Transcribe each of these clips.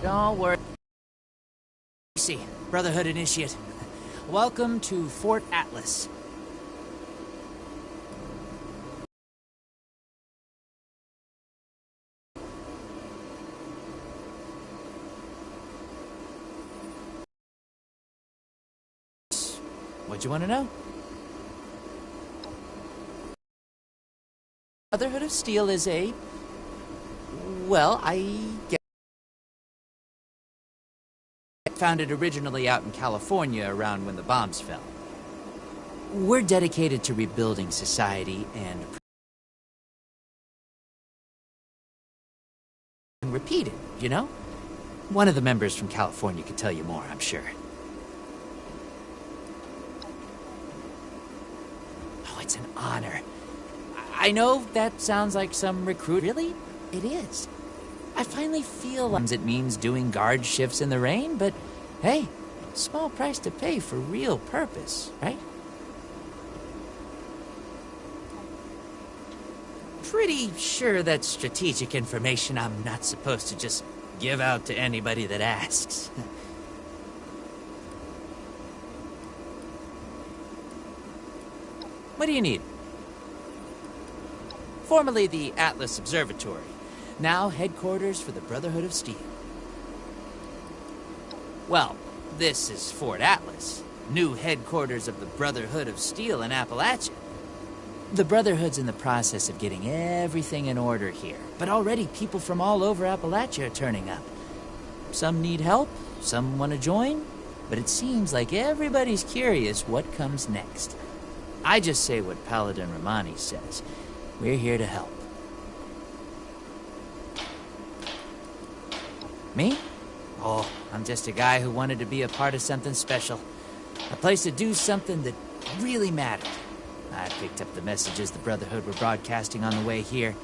Don't worry. See, Brotherhood Initiate. Welcome to Fort Atlas. What you want to know? Brotherhood of Steel is a... well, I guess... founded originally out in California around when the bombs fell. We're dedicated to rebuilding society and repeat it, you know? One of the members from California could tell you more, I'm sure. Oh, it's an honor. I know that sounds like some recruit. Really? It is. I finally feel like it means doing guard shifts in the rain, but hey, small price to pay for real purpose, right? Pretty sure that's strategic information I'm not supposed to just give out to anybody that asks. What do you need? Formerly the Atlas Observatory, now headquarters for the Brotherhood of Steel. Well, this is Fort Atlas, new headquarters of the Brotherhood of Steel in Appalachia. The Brotherhood's in the process of getting everything in order here, but already people from all over Appalachia are turning up. Some need help, some want to join, but it seems like everybody's curious what comes next. I just say what Paladin Romani says. We're here to help. Me? Oh, I'm just a guy who wanted to be a part of something special. A place to do something that really mattered. I picked up the messages the Brotherhood were broadcasting on the way here,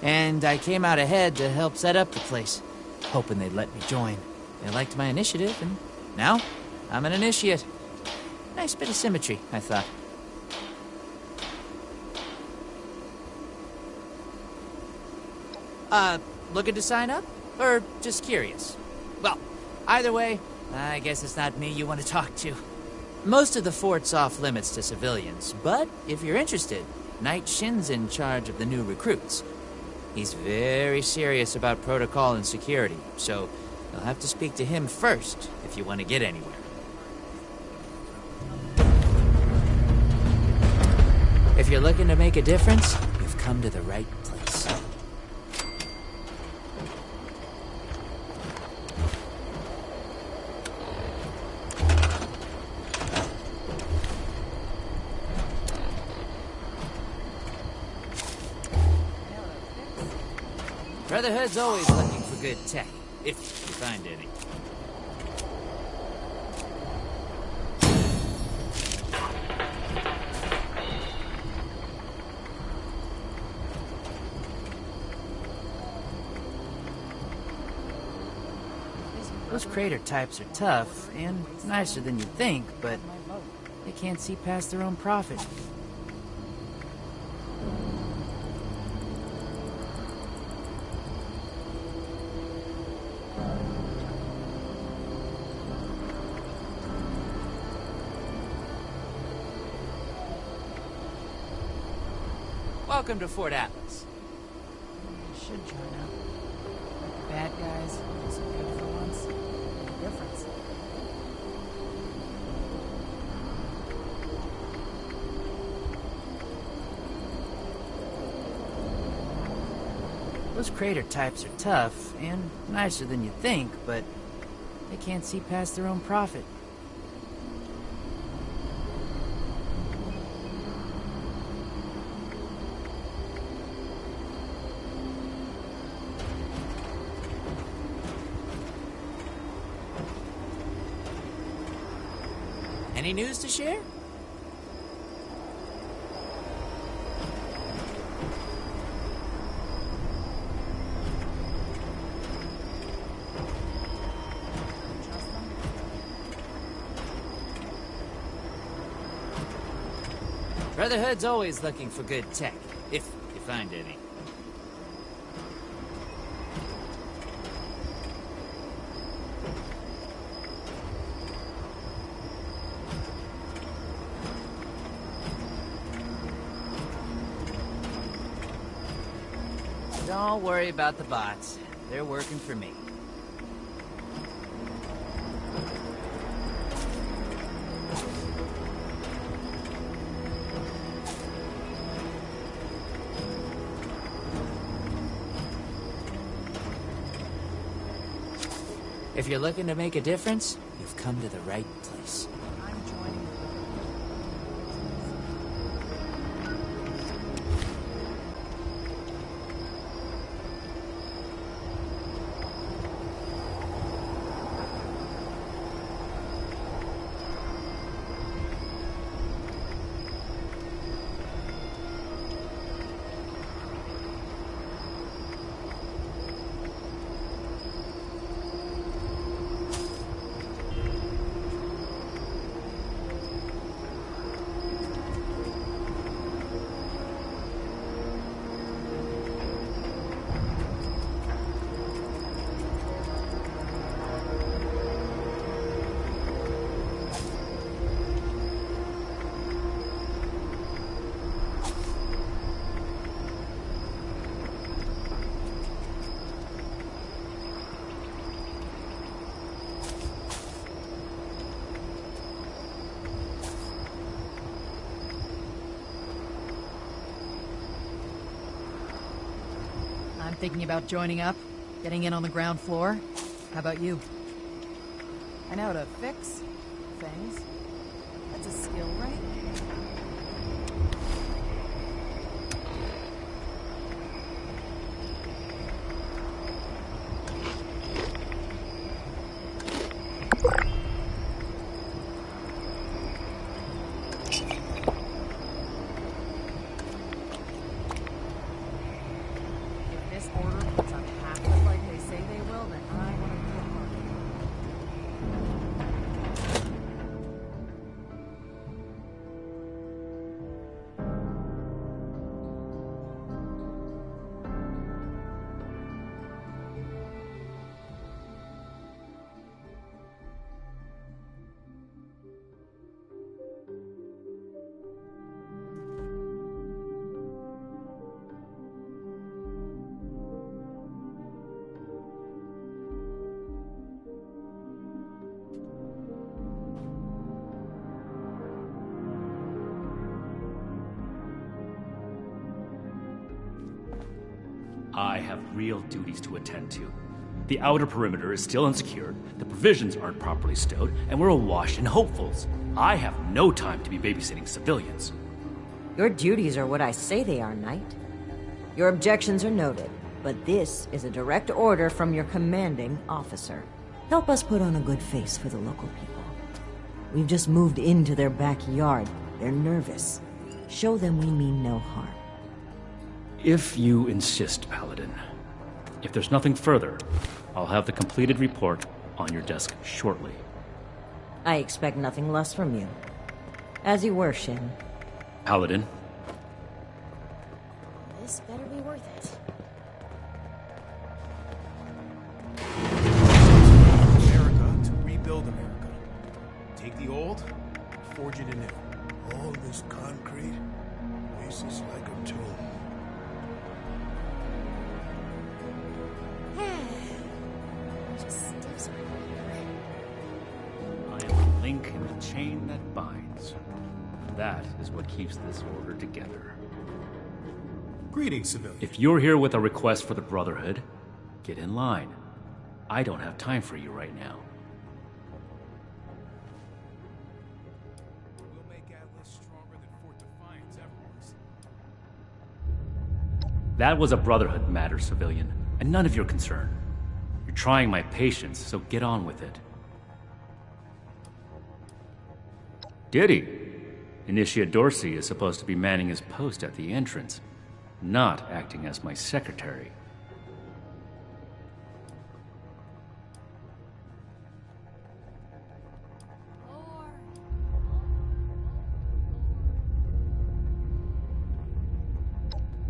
and I came out ahead to help set up the place, hoping they'd let me join. They liked my initiative, and now I'm an initiate. Nice bit of symmetry, I thought. Looking to sign up? Or just curious? Well, either way, I guess it's not me you want to talk to. Most of the fort's off limits to civilians, but if you're interested, Knight Shin's in charge of the new recruits. He's very serious about protocol and security, so you'll have to speak to him first if you want to get anywhere. If you're looking to make a difference, you've come to the right place. Brotherhood's always looking for good tech, if you find any. Those crater types are tough and nicer than you'd think, but they can't see past their own profit. Welcome to Fort Atlas. You should join up. Like bad guys, just good for once. Make a difference. Those crater types are tough and nicer than you'd think, but they can't see past their own profit. Any news to share? Brotherhood's always looking for good tech, if you find any. Don't worry about the bots. They're working for me. If you're looking to make a difference, you've come to the right place. I'm joining. I'm thinking about joining up, getting in on the ground floor. How about you? I know how to fix things. That's a skill, right? I have real duties to attend to. The outer perimeter is still unsecured, the provisions aren't properly stowed, and we're awash in hopefuls. I have no time to be babysitting civilians. Your duties are what I say they are, Knight. Your objections are noted, but this is a direct order from your commanding officer. Help us put on a good face for the local people. We've just moved into their backyard. They're nervous. Show them we mean no harm. If you insist, Paladin. If there's nothing further, I'll have the completed report on your desk shortly. I expect nothing less from you. As you were, Shin. Paladin. This better be worth it. America to rebuild America. Take the old, forge it anew. All this concrete wastes like a tomb. Just stiffs right here. I am the link in the chain that binds. That is what keeps this order together. Greetings, civilian. If you're here with a request for the Brotherhood, get in line. I don't have time for you right now. We'll make Atlas stronger than Fort Defiance ever was. That was a Brotherhood matter, civilian, and none of your concern. You're trying my patience, so get on with it. Diddy. Initiate Dorsey is supposed to be manning his post at the entrance, not acting as my secretary.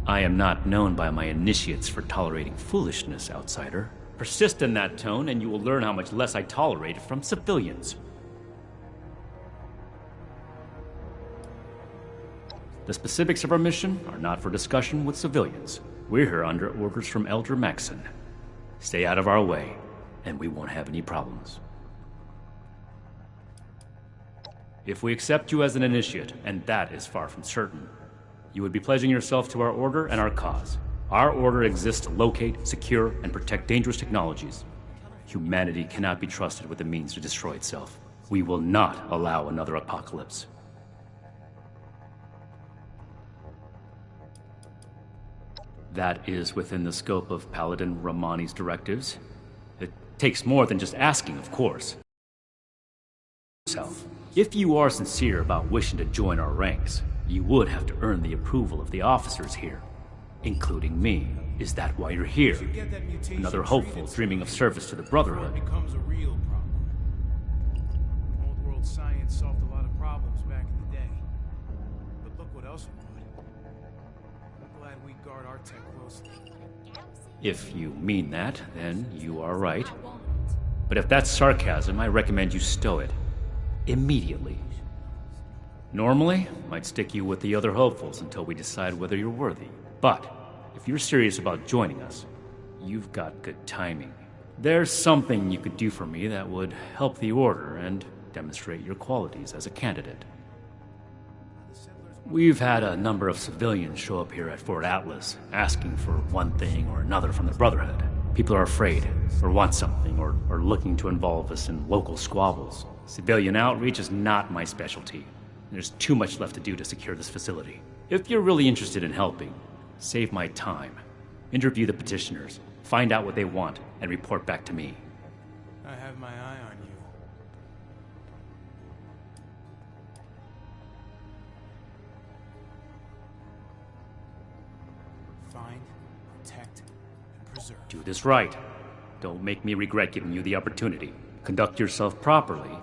I am not known by my initiates for tolerating foolishness, outsider. Persist in that tone, and you will learn how much less I tolerate from civilians. The specifics of our mission are not for discussion with civilians. We're here under orders from Elder Maxon. Stay out of our way, and we won't have any problems. If we accept you as an initiate, and that is far from certain, you would be pledging yourself to our order and our cause. Our order exists to locate, secure, and protect dangerous technologies. Humanity cannot be trusted with the means to destroy itself. We will not allow another apocalypse. That is within the scope of Paladin Romani's directives. It takes more than just asking, of course. If you are sincere about wishing to join our ranks, you would have to earn the approval of the officers here, including me. Is that why you're here? Another hopeful dreaming of service to the Brotherhood. Becomes a real problem. Old world science solved a lot of problems back in the day. But look what else it would. I'm glad we guard our tech closely. If you mean that, then you are right. But if that's sarcasm, I recommend you stow it. Immediately. Normally, I'd stick you with the other hopefuls until we decide whether you're worthy. But if you're serious about joining us, you've got good timing. There's something you could do for me that would help the Order and demonstrate your qualities as a candidate. We've had a number of civilians show up here at Fort Atlas, asking for one thing or another from the Brotherhood. People are afraid, or want something, or looking to involve us in local squabbles. Civilian outreach is not my specialty. There's too much left to do to secure this facility. If you're really interested in helping, save my time. Interview the petitioners, find out what they want, and report back to me. I have my eye on you. Find, protect, and preserve. Do this right. Don't make me regret giving you the opportunity. Conduct yourself properly,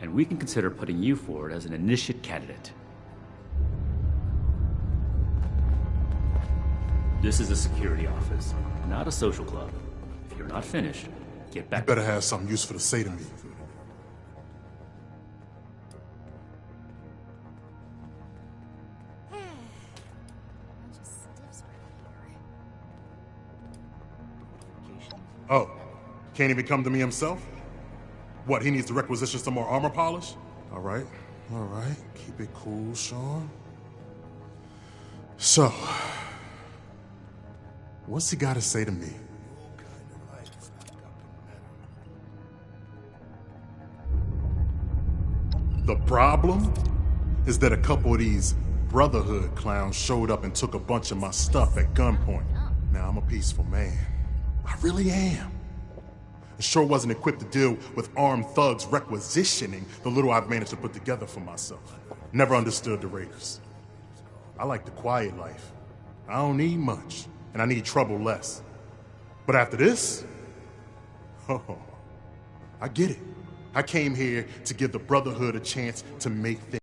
and we can consider putting you forward as an initiate candidate. This is a security office, not a social club. If you're not finished, get back. You better have something useful to say to me. Oh, can't even come to me himself? What, he needs to requisition some more armor polish? All right. Keep it cool, Sean. So, what's he got to say to me? The problem is that a couple of these Brotherhood clowns showed up and took a bunch of my stuff at gunpoint. Now, I'm a peaceful man. I really am. I sure wasn't equipped to deal with armed thugs requisitioning the little I've managed to put together for myself. Never understood the Raiders. I like the quiet life. I don't need much, and I need trouble less. But after this, oh, I get it. I came here to give the Brotherhood a chance to make things.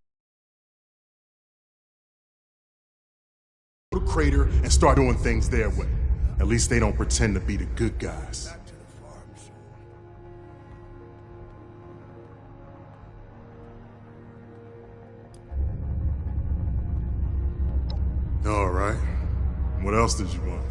Go to Crater and start doing things their way. At least they don't pretend to be the good guys. All right. What else did you want?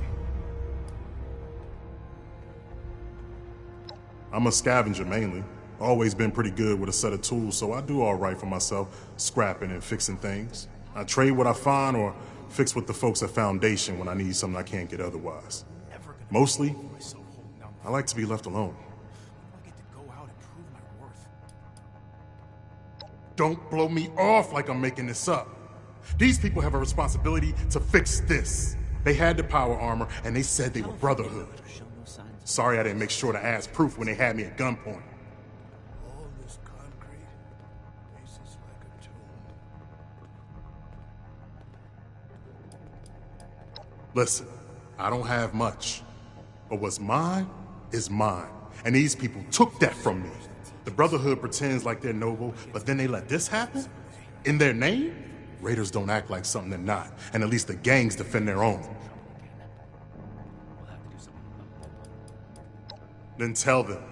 I'm a scavenger mainly. Always been pretty good with a set of tools, so I do all right for myself, scrapping and fixing things. I trade what I find or fix with the folks at Foundation when I need something I can't get otherwise. Mostly, I like to be left alone. I get to go out and prove my worth. Don't blow me off like I'm making this up. These people have a responsibility to fix this. They had the power armor, and they said they were Brotherhood. Sorry I didn't make sure to ask proof when they had me at gunpoint. All this concrete faces like a tomb. Listen, I don't have much, but what's mine is mine, and these people took that from me. The Brotherhood pretends like they're noble, but then they let this happen? In their name? Raiders don't act like something they're not, and at least the gangs defend their own. Then tell them.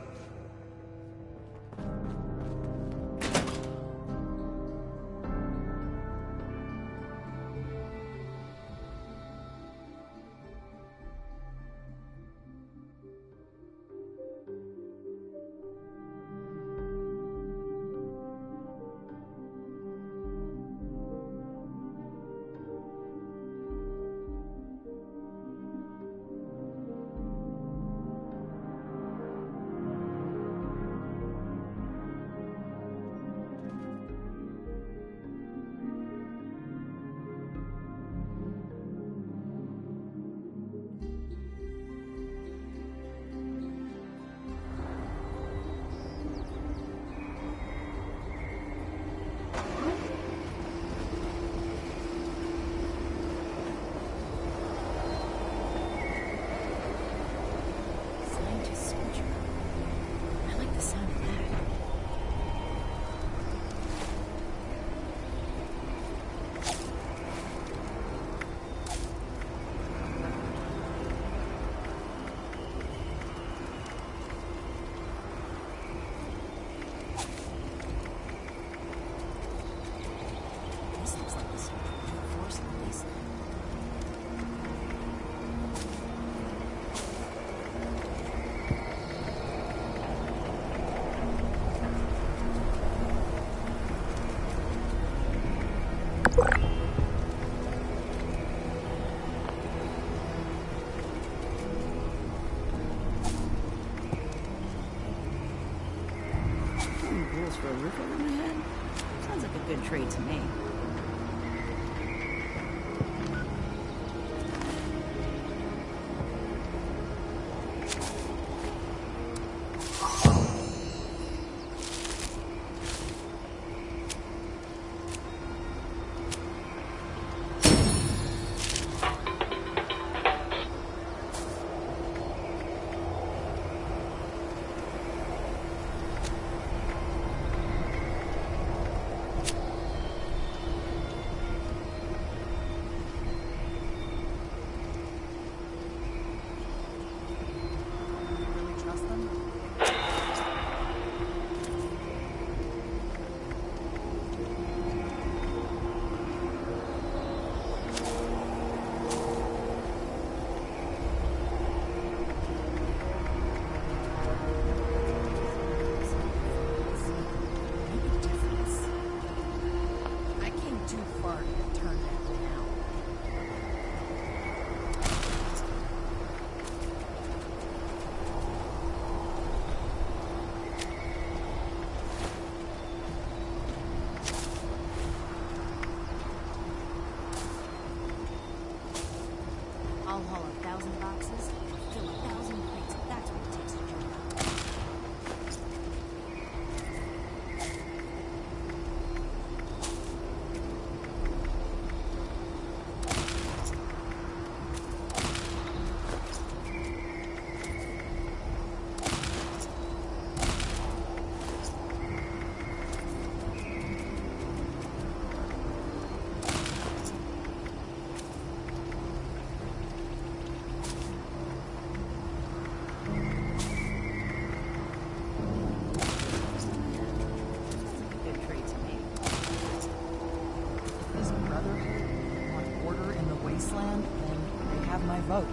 roof over my head? Sounds like a good trade to me. I'll haul 1,000 boxes, fill 1,000 crates. That's what it takes to join up. Good trade to me. If this Brotherhood want order in the wasteland, then they have my vote.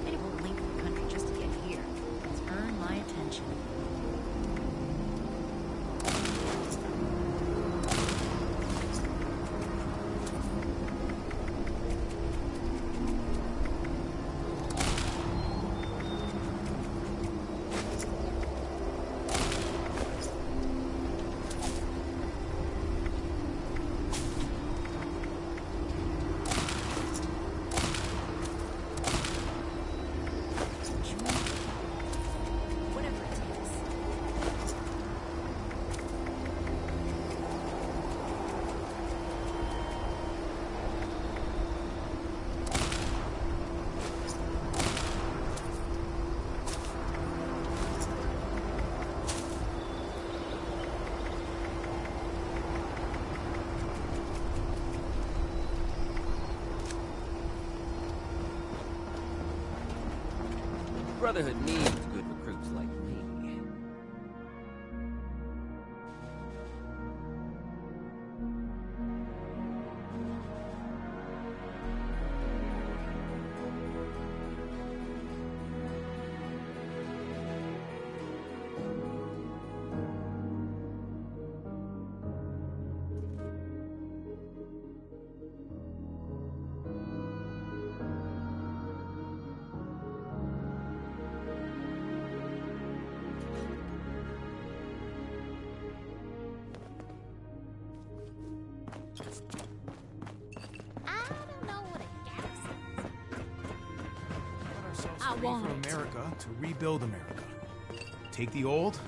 Made a whole length of the country just to get here. It's earned my attention. Whatever it takes. Brotherhood needs good recruits like me. I don't know what a gas is. Put ourselves I free want for it. America to rebuild America. Take the old,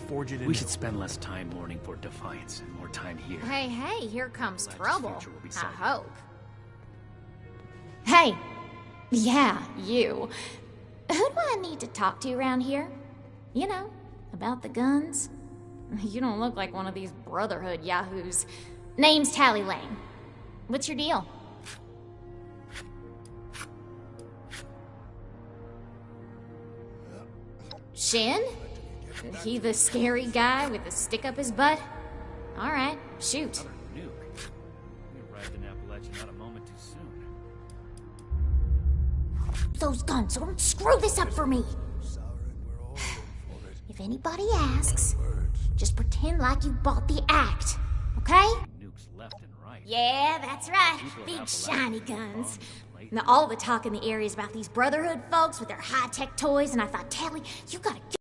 forge it in. We should spend less time mourning for defiance and more time here. Hey, hey, here comes Atlantis' trouble. future will be I solid. hope. Hey! Yeah, you. Who do I need to talk to around here? You know, about the guns? You don't look like one of these Brotherhood yahoos. Name's Tally Lane. What's your deal? Shin? He the scary guy with the stick up his butt? Alright, shoot. Another nuke. We arrived in Appalachia not a moment too soon. Those guns won't screw this up for me. Sorry, we're all in for it. If anybody asks, just pretend pretend like you bought the act, okay? Nukes left and right. Yeah, that's right. People of Big Appalachia shiny are guns. bombed Now, all the talk in the area is about these Brotherhood folks with their high-tech toys, and I thought, Tally, you gotta get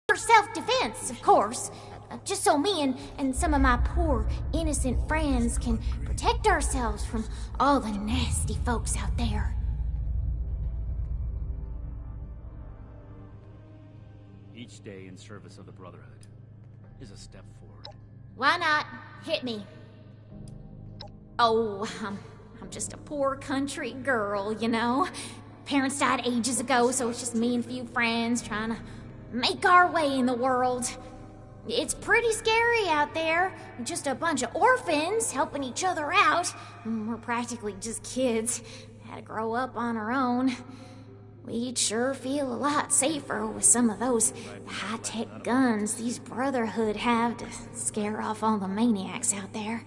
for self-defense, of course. Just so me and some of my poor, innocent friends can protect ourselves from all the nasty folks out there. Each day in service of the Brotherhood is a step forward. Why not? Hit me. Oh, I'm just a poor country girl, you know? Parents died ages ago, so it's just me and a few friends trying to make our way in the world. It's pretty scary out there. Just a bunch of orphans helping each other out. We're practically just kids. Had to grow up on our own. We'd sure feel a lot safer with some of those high-tech guns these Brotherhood have to scare off all the maniacs out there.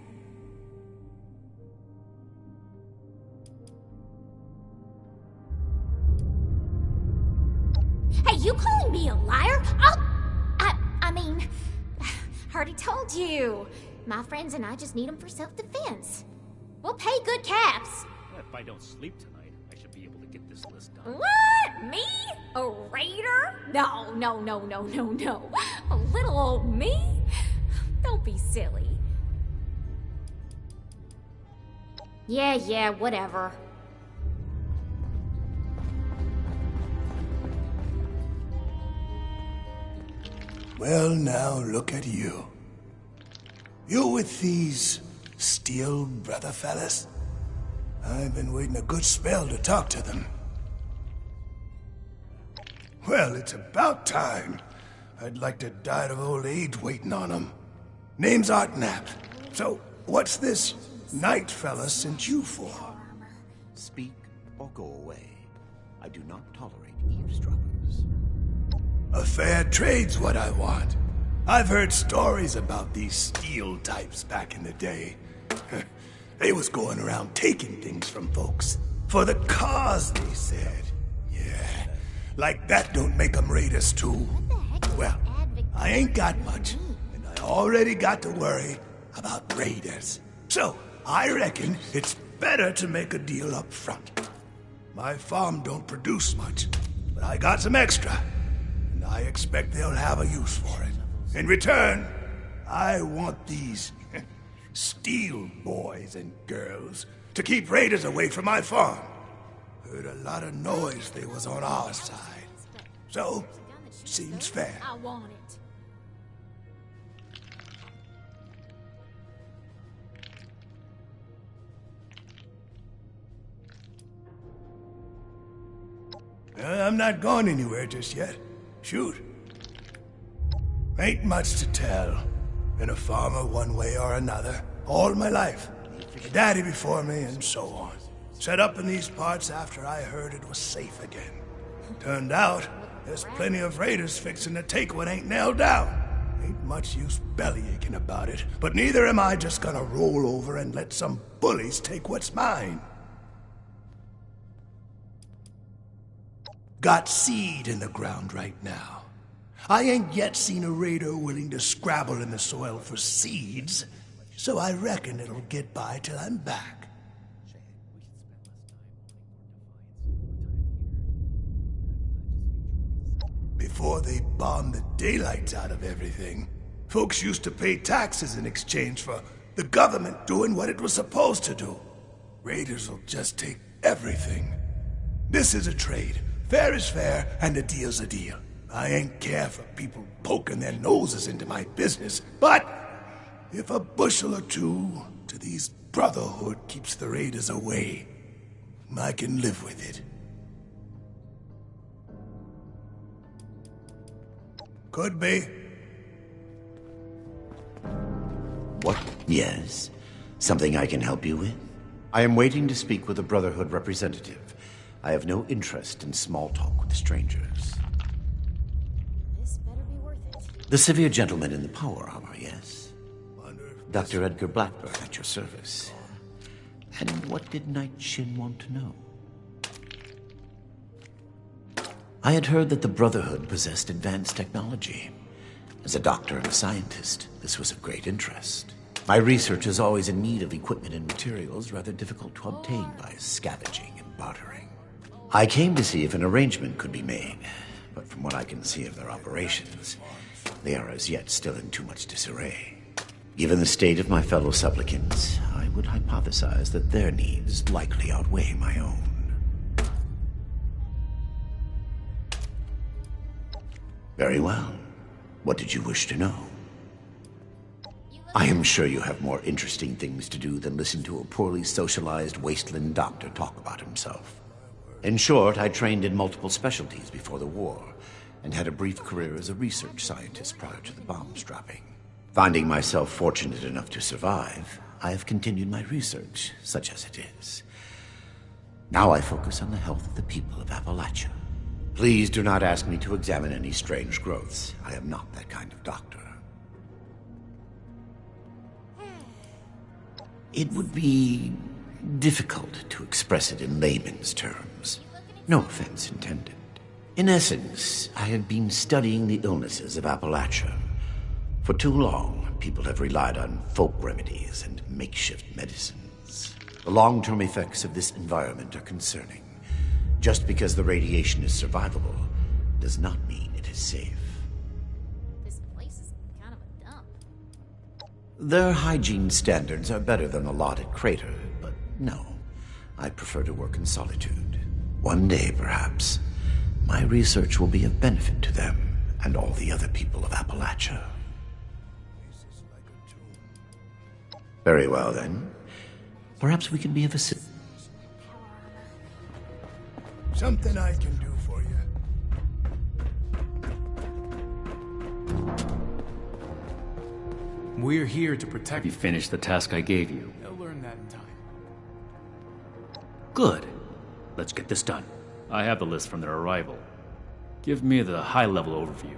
Hey, you calling me a liar? I mean, I already told you. My friends and I just need them for self-defense. We'll pay good caps. If I don't sleep tonight, I should be able to get this list done. What? Me? A raider? No. A little old me? Don't be silly. Yeah, whatever. Well, now look at you. You with these steel brother fellas? I've been waiting a good spell to talk to them. Well, it's about time. I'd like to die of old age waiting on them. Name's Art Knapp. So, what's this night fella sent you for? Speak or go away. I do not tolerate eavesdroppers. A fair trade's what I want. I've heard stories about these steel types back in the day. They was going around taking things from folks. For the cause, they said. Yeah, like that don't make them raiders too. Well, I ain't got much, and I already got to worry about raiders. So, I reckon it's better to make a deal up front. My farm don't produce much, but I got some extra. I expect they'll have a use for it. In return, I want these steel boys and girls to keep raiders away from my farm. Heard a lot of noise they was on our side. So, seems fair. I want it. I'm not going anywhere just yet. Shoot. Ain't much to tell. Been a farmer one way or another, all my life. A daddy before me, and so on. Set up in these parts after I heard it was safe again. Turned out, there's plenty of raiders fixing to take what ain't nailed down. Ain't much use bellyaching about it, but neither am I just gonna roll over and let some bullies take what's mine. Got seed in the ground right now. I ain't yet seen a raider willing to scrabble in the soil for seeds, so I reckon it'll get by till I'm back. Before they bombed the daylights out of everything, folks used to pay taxes in exchange for the government doing what it was supposed to do. Raiders will just take everything. This is a trade. Fair is fair, and a deal's a deal. I ain't care for people poking their noses into my business, but if a bushel or two to these Brotherhood keeps the raiders away, I can live with it. Could be. What? Yes. Something I can help you with? I am waiting to speak with a Brotherhood representative. I have no interest in small talk with strangers. This better be worth it. The severe gentleman in the power armor, yes? Dr. Edgar Blackburn at your service. And what did Knight Shin want to know? I had heard that the Brotherhood possessed advanced technology. As a doctor and a scientist, this was of great interest. My research is always in need of equipment and materials rather difficult to obtain by scavenging and bartering. I came to see if an arrangement could be made, but from what I can see of their operations, they are as yet still in too much disarray. Given the state of my fellow supplicants, I would hypothesize that their needs likely outweigh my own. Very well. What did you wish to know? I am sure you have more interesting things to do than listen to a poorly socialized wasteland doctor talk about himself. In short, I trained in multiple specialties before the war, and had a brief career as a research scientist prior to the bomb dropping. Finding myself fortunate enough to survive, I have continued my research, such as it is. Now I focus on the health of the people of Appalachia. Please do not ask me to examine any strange growths. I am not that kind of doctor. It would be difficult to express it in layman's terms. No offense intended. In essence, I have been studying the illnesses of Appalachia. For too long, people have relied on folk remedies and makeshift medicines. The long-term effects of this environment are concerning. Just because the radiation is survivable does not mean it is safe. This place is kind of a dump. Their hygiene standards are better than the lot at Crater, but no. I prefer to work in solitude. One day, perhaps, my research will be of benefit to them and all the other people of Appalachia. Very well, then. Perhaps we can be of assistance. Something I can do for you. We're here to Have protect you finished the task I gave you? They'll learn that in time. Good. Let's get this done. I have the list from their arrival. Give me the high-level overview.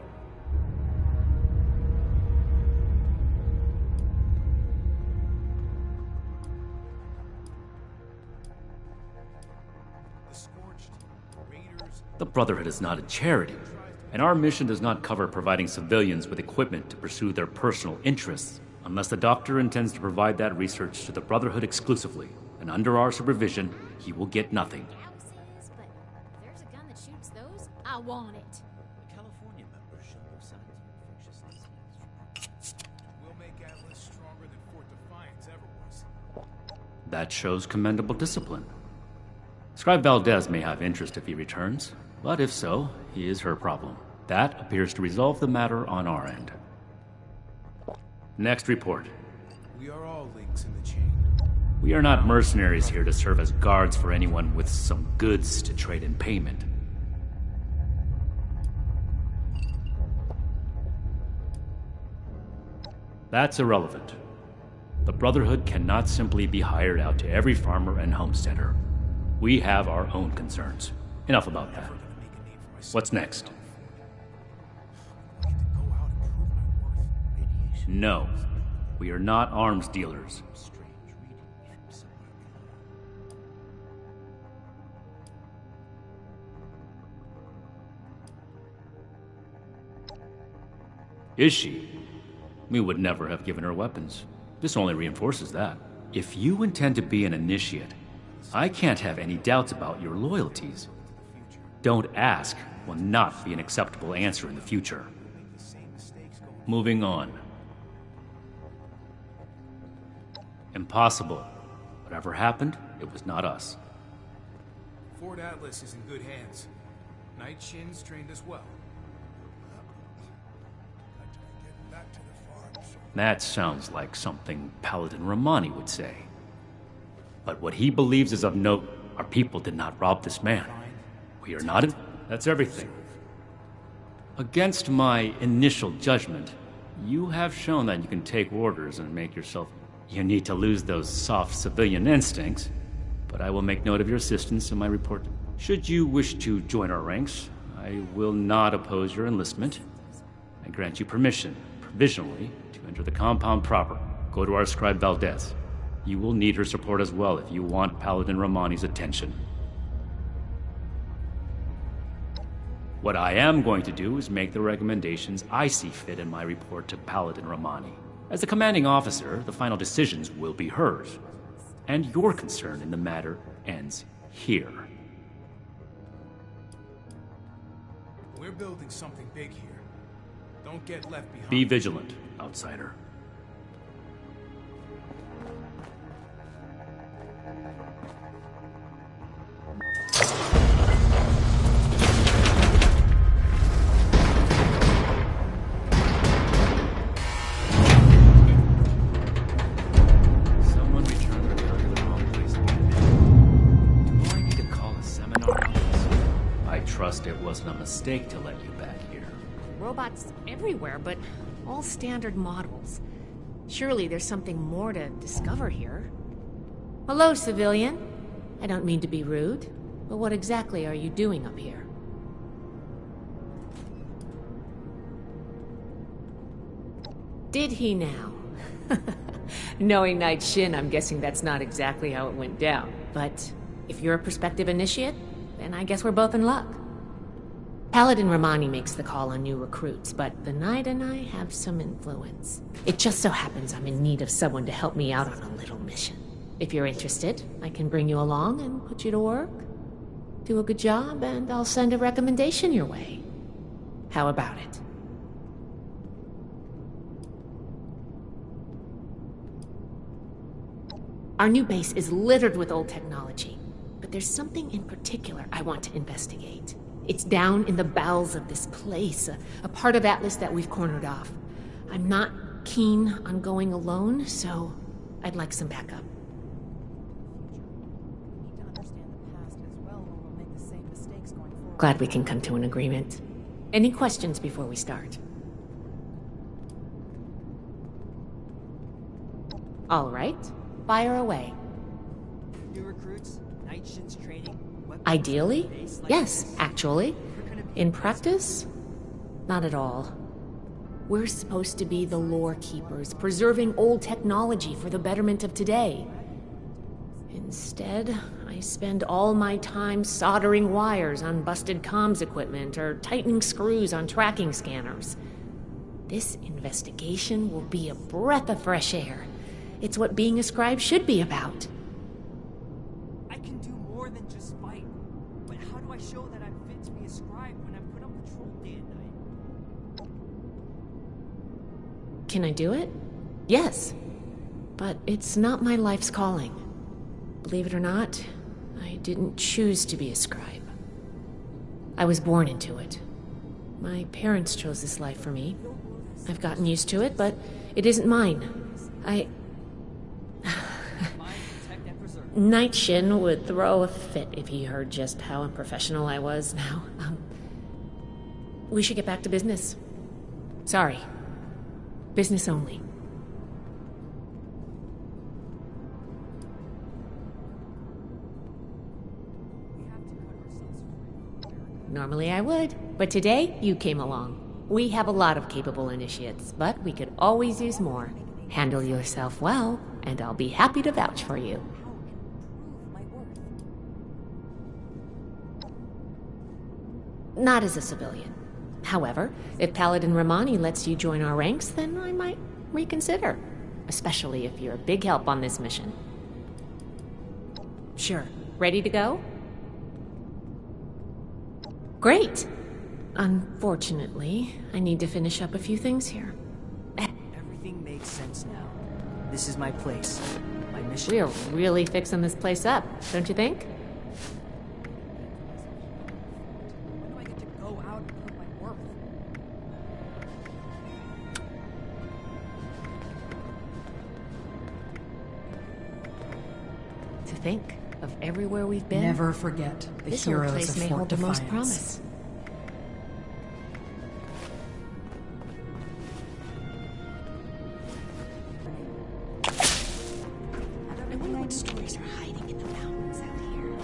The Brotherhood is not a charity, and our mission does not cover providing civilians with equipment to pursue their personal interests, unless the Doctor intends to provide that research to the Brotherhood exclusively, and under our supervision, he will get nothing. Houses, but if there's a gun that shoots those, I want it. The California members show no signs of infectious disease. We'll make Atlas stronger than Fort Defiance ever was. That shows commendable discipline. Scribe Valdez may have interest if he returns, but if so, he is her problem. That appears to resolve the matter on our end. Next report. We are all links in the chain. We are not mercenaries here to serve as guards for anyone with some goods to trade in payment. That's irrelevant. The Brotherhood cannot simply be hired out to every farmer and homesteader. We have our own concerns. Enough about that. What's next? No. We are not arms dealers. Is she? We would never have given her weapons. This only reinforces that. If you intend to be an initiate, I can't have any doubts about your loyalties. Don't ask will not be an acceptable answer in the future. Moving on. Impossible. Whatever happened, it was not us. Fort Atlas is in good hands. Night Shin's trained us well. That sounds like something Paladin Romani would say. But what he believes is of note. Our people did not rob this man. We are not in... That's everything. Against my initial judgment, you have shown that you can take orders and make yourself... You need to lose those soft civilian instincts, but I will make note of your assistance in my report. Should you wish to join our ranks, I will not oppose your enlistment. I grant you permission, provisionally, to enter the compound proper. Go to our scribe Valdez. You will need her support as well if you want Paladin Romani's attention. What I am going to do is make the recommendations I see fit in my report to Paladin Romani. As the commanding officer, the final decisions will be hers. And your concern in the matter ends here. We're building something big here. Don't get left behind. Be vigilant, outsider. Someone returned the gun to the wrong place again. Do I need to call a seminar on this? I trust it wasn't a mistake to let you back here. Robots everywhere, but all standard models. Surely there's something more to discover here. Hello, civilian. I don't mean to be rude, but what exactly are you doing up here? Did he now? Knowing Knight Shin, I'm guessing that's not exactly how it went down. But if you're a prospective initiate, then I guess we're both in luck. Paladin Romani makes the call on new recruits, but the Knight and I have some influence. It just so happens I'm in need of someone to help me out on a little mission. If you're interested, I can bring you along and put you to work. Do a good job, and I'll send a recommendation your way. How about it? Our new base is littered with old technology, but there's something in particular I want to investigate. It's down in the bowels of this place, a part of Atlas that we've cornered off. I'm not keen on going alone, so I'd like some backup. Glad we can come to an agreement. Any questions before we start? All right, fire away. New recruits, Night Shin's training. Ideally, yes, actually. In practice, not at all. We're supposed to be the lore keepers, preserving old technology for the betterment of today. Instead, I spend all my time soldering wires on busted comms equipment or tightening screws on tracking scanners. This investigation will be a breath of fresh air. It's what being a scribe should be about. I can do more than just fight. But how do I show that I'm fit to be a scribe when I'm put on patrol day and night? Can I do it? Yes. But it's not my life's calling. Believe it or not, I didn't choose to be a scribe. I was born into it. My parents chose this life for me. I've gotten used to it, but it isn't mine. Knight Shin would throw a fit if he heard just how unprofessional I was now. We should get back to business. Sorry. Business only. Normally I would, but today you came along. We have a lot of capable initiates, but we could always use more. Handle yourself well, and I'll be happy to vouch for you. Not as a civilian. However, if Paladin Romani lets you join our ranks, then I might reconsider. Especially if you're a big help on this mission. Sure. Ready to go? Great! Unfortunately, I need to finish up a few things here. Everything makes sense now. This is my place. My mission. We're really fixing this place up, don't you think? When do I get to go out and prove my worth? To think of everywhere we've been. Never forget the This old heroes place of may Fort hold the most Defiance. promise. I wonder what stories are hiding in the mountains out here.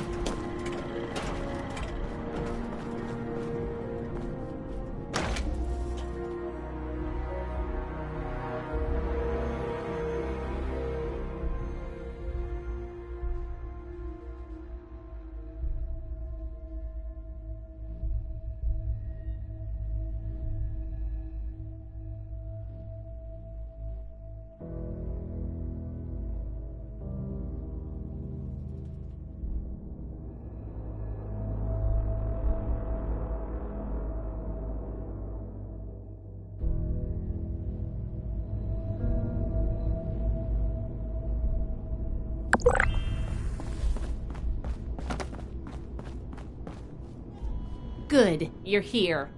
Good, you're here.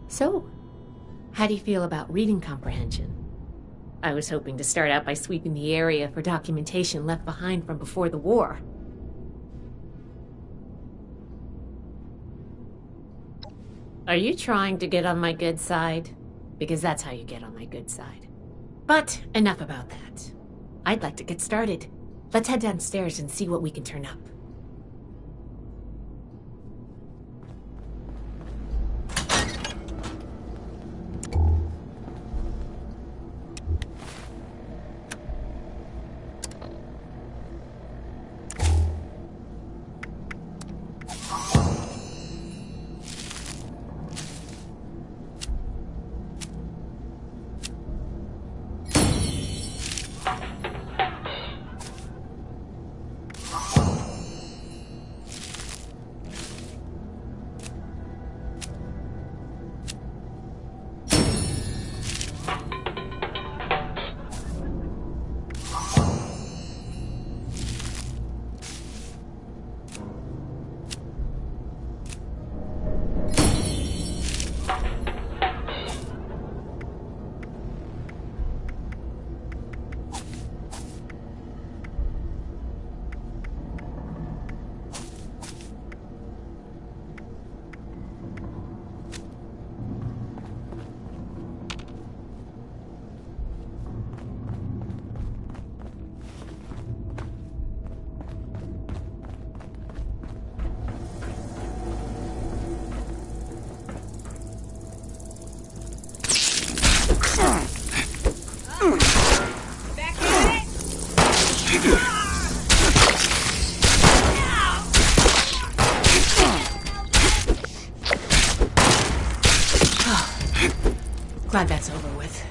So, how do you feel about reading comprehension? I was hoping to start out by sweeping the area for documentation left behind from before the war. Are you trying to get on my good side? Because that's how you get on my good side. But enough about that. I'd like to get started. Let's head downstairs and see what we can turn up. Glad that's over with.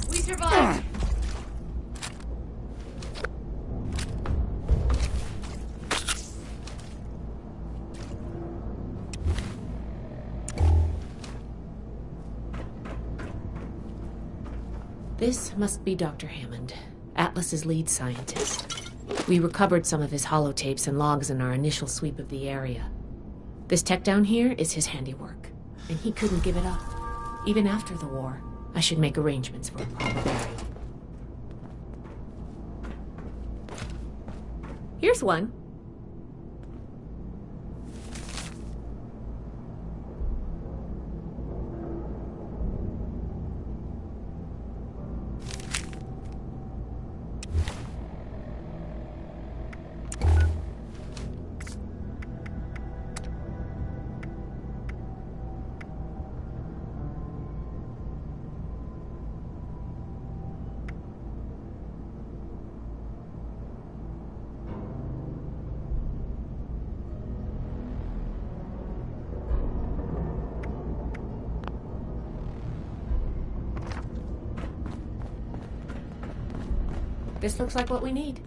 We survived. This must be Dr. Hammond, Atlas's lead scientist. We recovered some of his holotapes and logs in our initial sweep of the area. This tech down here is his handiwork, and he couldn't give it up. Even after the war, I should make arrangements for a proper burial. Here's one. This looks like what we need.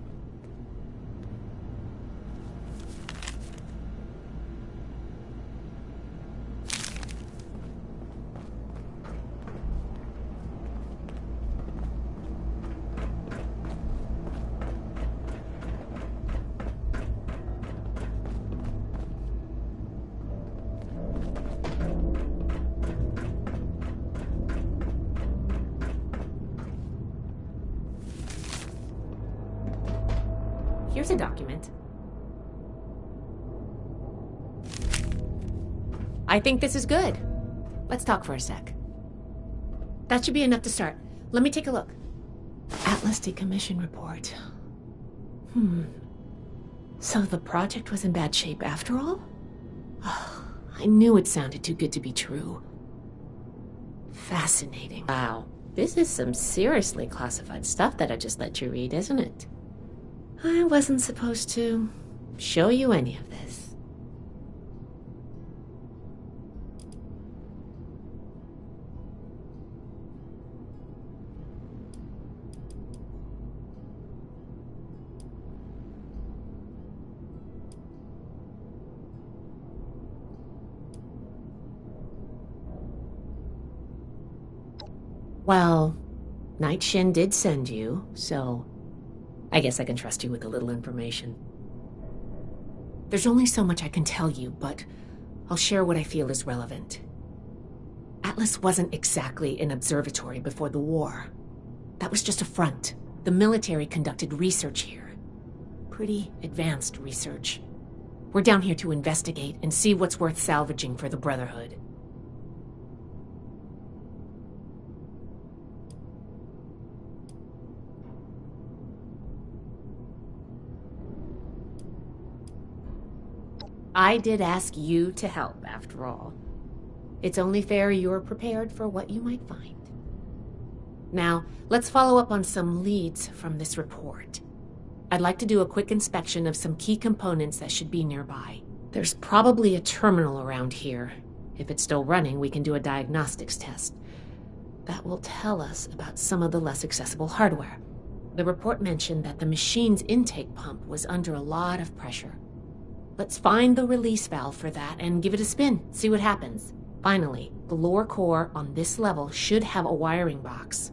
Here's a document. I think this is good. Let's talk for a sec. That should be enough to start. Let me take a look. Atlas decommission report. So the project was in bad shape after all? Oh, I knew it sounded too good to be true. Fascinating. Wow, this is some seriously classified stuff that I just let you read, isn't it? I wasn't supposed to show you any of this. Well, Night Shin did send you, so I guess I can trust you with a little information. There's only so much I can tell you, but I'll share what I feel is relevant. Atlas wasn't exactly an observatory before the war. That was just a front. The military conducted research here. Pretty advanced research. We're down here to investigate and see what's worth salvaging for the Brotherhood. I did ask you to help, after all. It's only fair you're prepared for what you might find. Now, let's follow up on some leads from this report. I'd like to do a quick inspection of some key components that should be nearby. There's probably a terminal around here. If it's still running, we can do a diagnostics test. That will tell us about some of the less accessible hardware. The report mentioned that the machine's intake pump was under a lot of pressure. Let's find the release valve for that and give it a spin, see what happens. Finally, the lower core on this level should have a wiring box.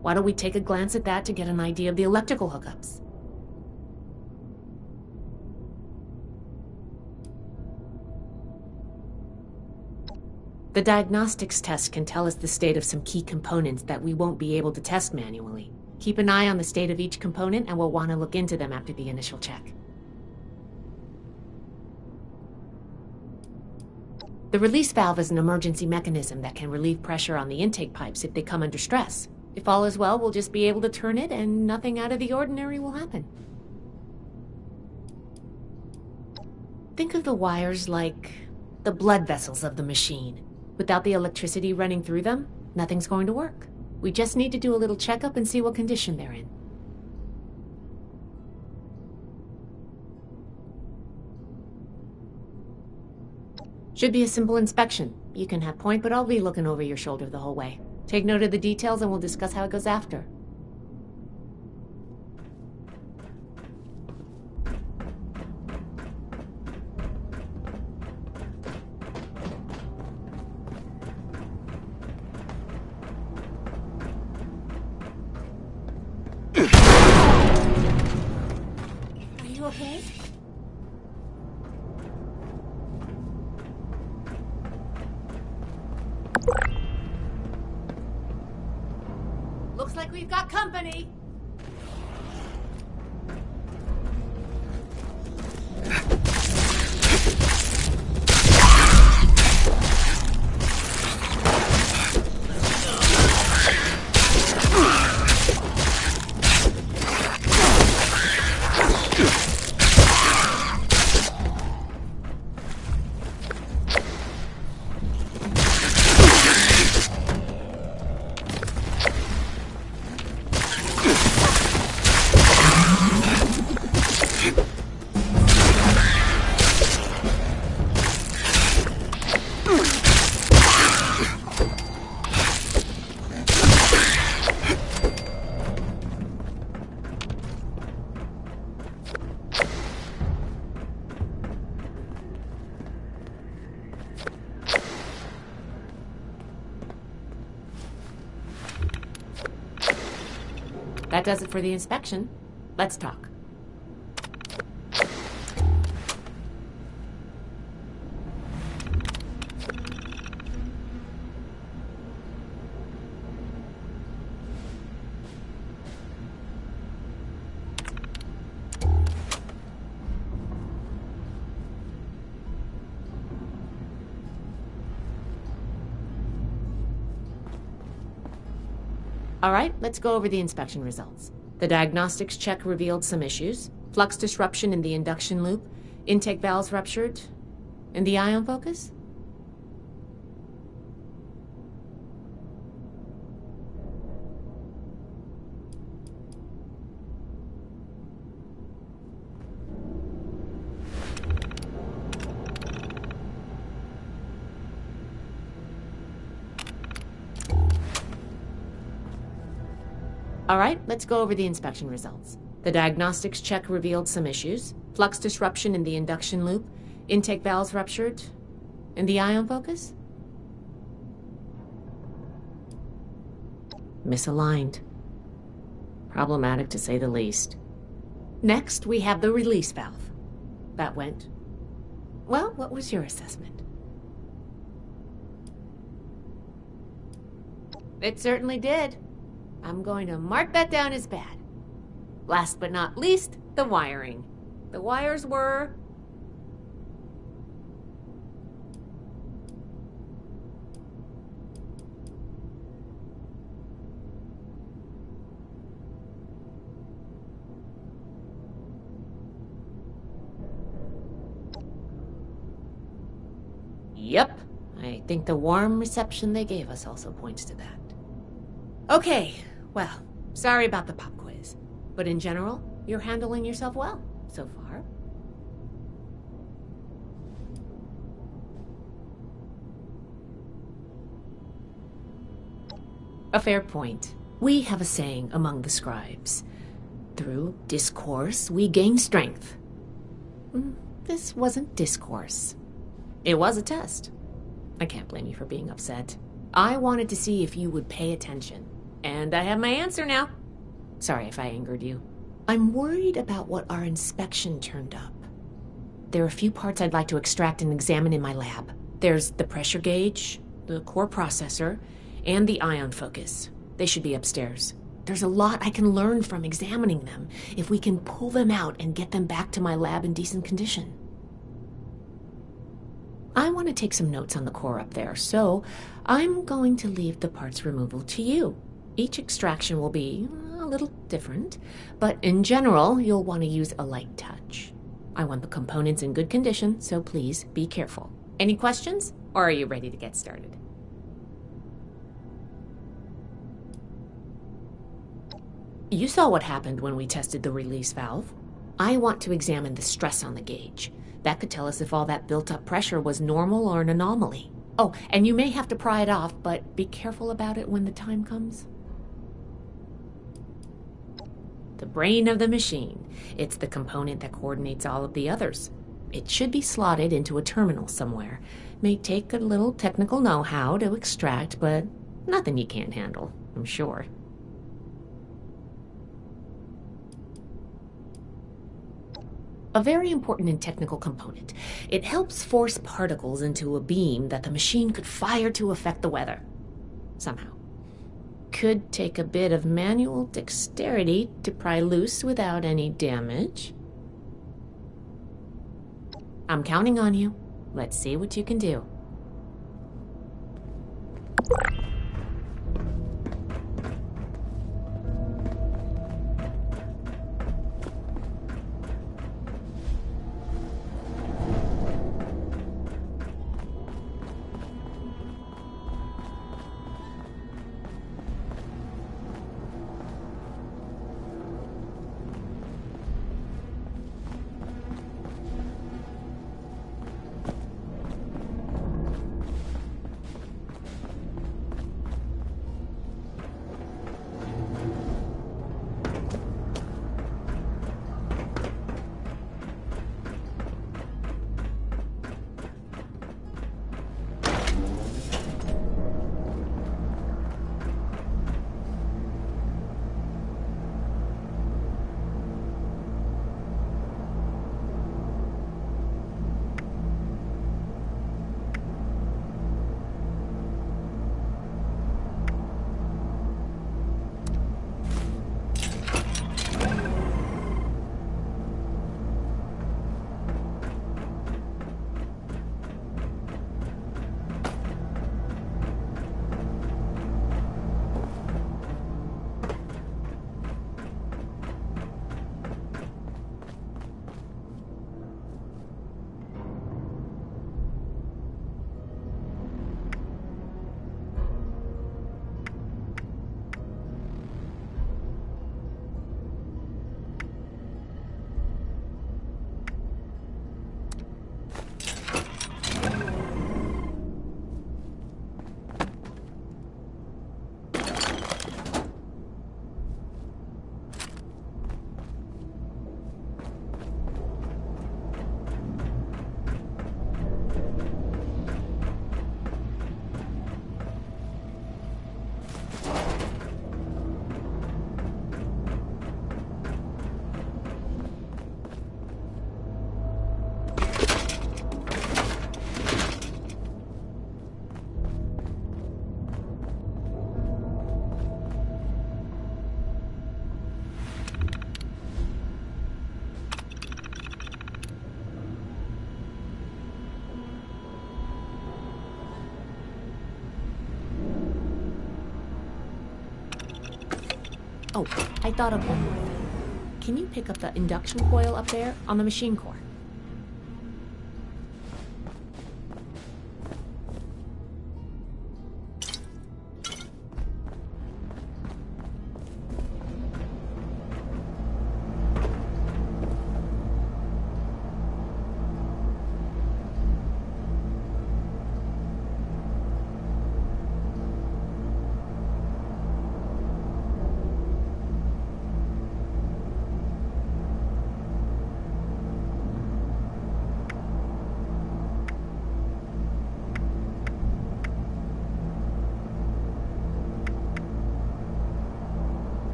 Why don't we take a glance at that to get an idea of the electrical hookups? The diagnostics test can tell us the state of some key components that we won't be able to test manually. Keep an eye on the state of each component and we'll want to look into them after the initial check. The release valve is an emergency mechanism that can relieve pressure on the intake pipes if they come under stress. If all is well, we'll just be able to turn it and nothing out of the ordinary will happen. Think of the wires like the blood vessels of the machine. Without the electricity running through them, nothing's going to work. We just need to do a little checkup and see what condition they're in. Should be a simple inspection. You can have point, but I'll be looking over your shoulder the whole way. Take note of the details and we'll discuss how it goes after. Are you okay? Looks like we've got company. That does it for the inspection. Let's talk. All right, let's go over the inspection results. The diagnostics check revealed some issues. Flux disruption in the induction loop, intake valves ruptured, and the ion focus? All right, let's go over the inspection results. The diagnostics check revealed some issues. Flux disruption in the induction loop, intake valves ruptured, and the ion focus? misaligned. Problematic to say the least. Next, we have the release valve. That went... Well, what was your assessment? It certainly did. I'm going to mark that down as bad. Last but not least, the wiring. The wires were... Yep, I think the warm reception they gave us also points to that. Okay, well, sorry about the pop quiz, but in general, you're handling yourself well so far. A fair point. We have a saying among the scribes. Through discourse, we gain strength. This wasn't discourse. It was a test. I can't blame you for being upset. I wanted to see if you would pay attention. And I have my answer now. Sorry if I angered you. I'm worried about what our inspection turned up. There are a few parts I'd like to extract and examine in my lab. There's the pressure gauge, the core processor, and the ion focus. They should be upstairs. There's a lot I can learn from examining them if we can pull them out and get them back to my lab in decent condition. I want to take some notes on the core up there, so I'm going to leave the parts removal to you. Each extraction will be a little different, but in general, you'll want to use a light touch. I want the components in good condition, so please be careful. Any questions, or are you ready to get started? You saw what happened when we tested the release valve. I want to examine the stress on the gauge. That could tell us if all that built-up pressure was normal or an anomaly. Oh, and you may have to pry it off, but be careful about it when the time comes. The brain of the machine. It's the component that coordinates all of the others. It should be slotted into a terminal somewhere. May take a little technical know-how to extract, but nothing you can't handle, I'm sure. A very important and technical component. It helps force particles into a beam that the machine could fire to affect the weather. Somehow. Could take a bit of manual dexterity to pry loose without any damage. I'm counting on you. Let's see what you can do. Oh, I thought of one more thing. Can you pick up the induction coil up there on the machine core?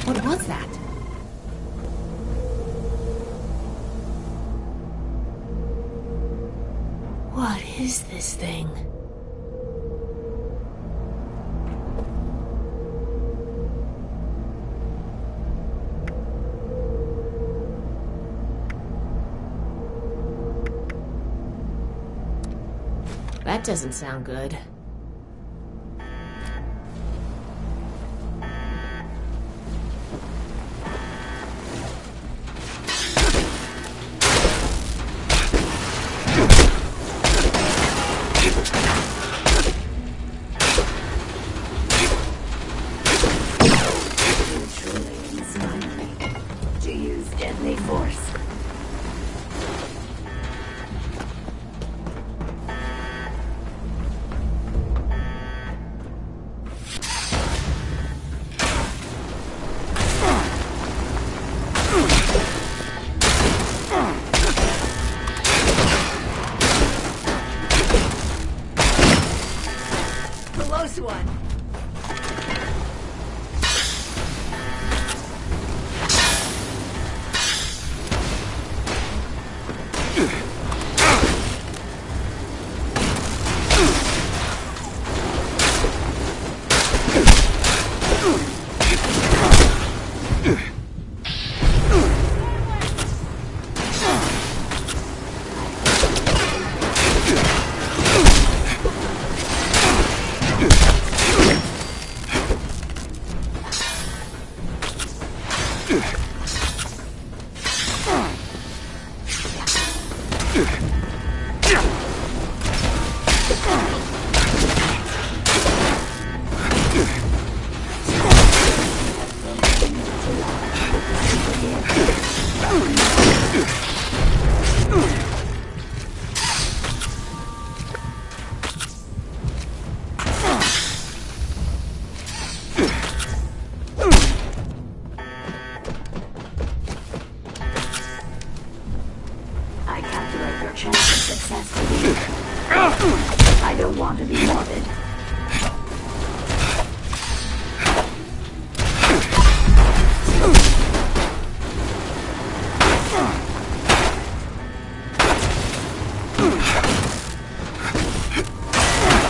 What was that? What is this thing? That doesn't sound good. I don't want to be morbid.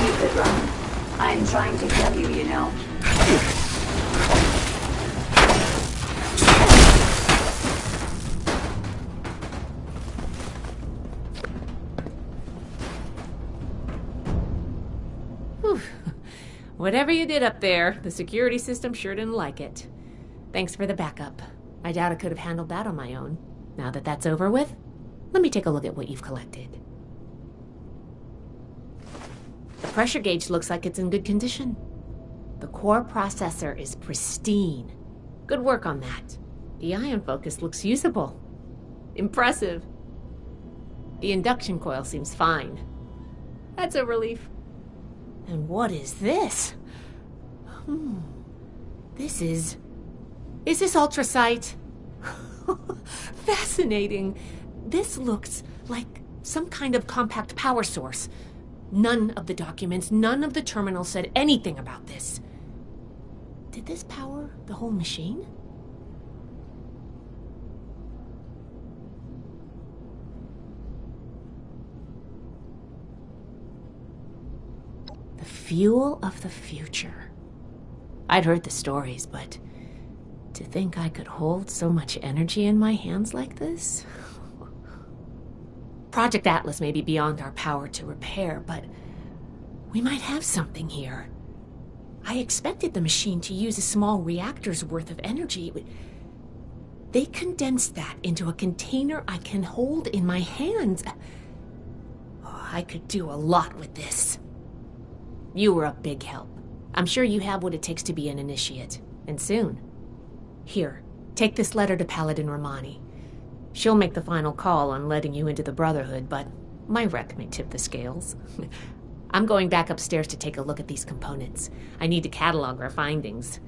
You could run. I'm trying to kill you, you know. Whatever you did up there, the security system sure didn't like it. Thanks for the backup. I doubt I could have handled that on my own. Now that that's over with, let me take a look at what you've collected. The pressure gauge looks like it's in good condition. The core processor is pristine. Good work on that. The ion focus looks usable. Impressive. The induction coil seems fine. That's a relief. And what is this? This is... Is this ultrasight? Fascinating. This looks like some kind of compact power source. None of the documents, none of the terminals said anything about this. Did this power the whole machine? The fuel of the future. I'd heard the stories, but To think I could hold so much energy in my hands like this? Project Atlas may be beyond our power to repair, but we might have something here. I expected the machine to use a small reactor's worth of energy, but they condensed that into a container I can hold in my hands. Oh, I could do a lot with this. You were a big help. I'm sure you have what it takes to be an initiate, and soon. Here, take this letter to Paladin Romani. She'll make the final call on letting you into the Brotherhood, but my wreck may tip the scales. I'm going back upstairs to take a look at these components. I need to catalog our findings.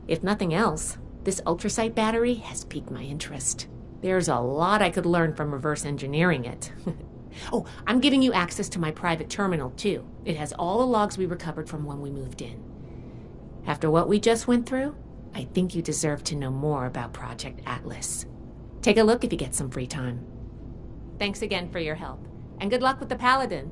If nothing else, this ultrasight battery has piqued my interest. There's a lot I could learn from reverse engineering it. Oh, I'm giving you access to my private terminal, too. It has all the logs we recovered from when we moved in. After what we just went through, I think you deserve to know more about Project Atlas. Take a look if you get some free time. Thanks again for your help, and good luck with the Paladin.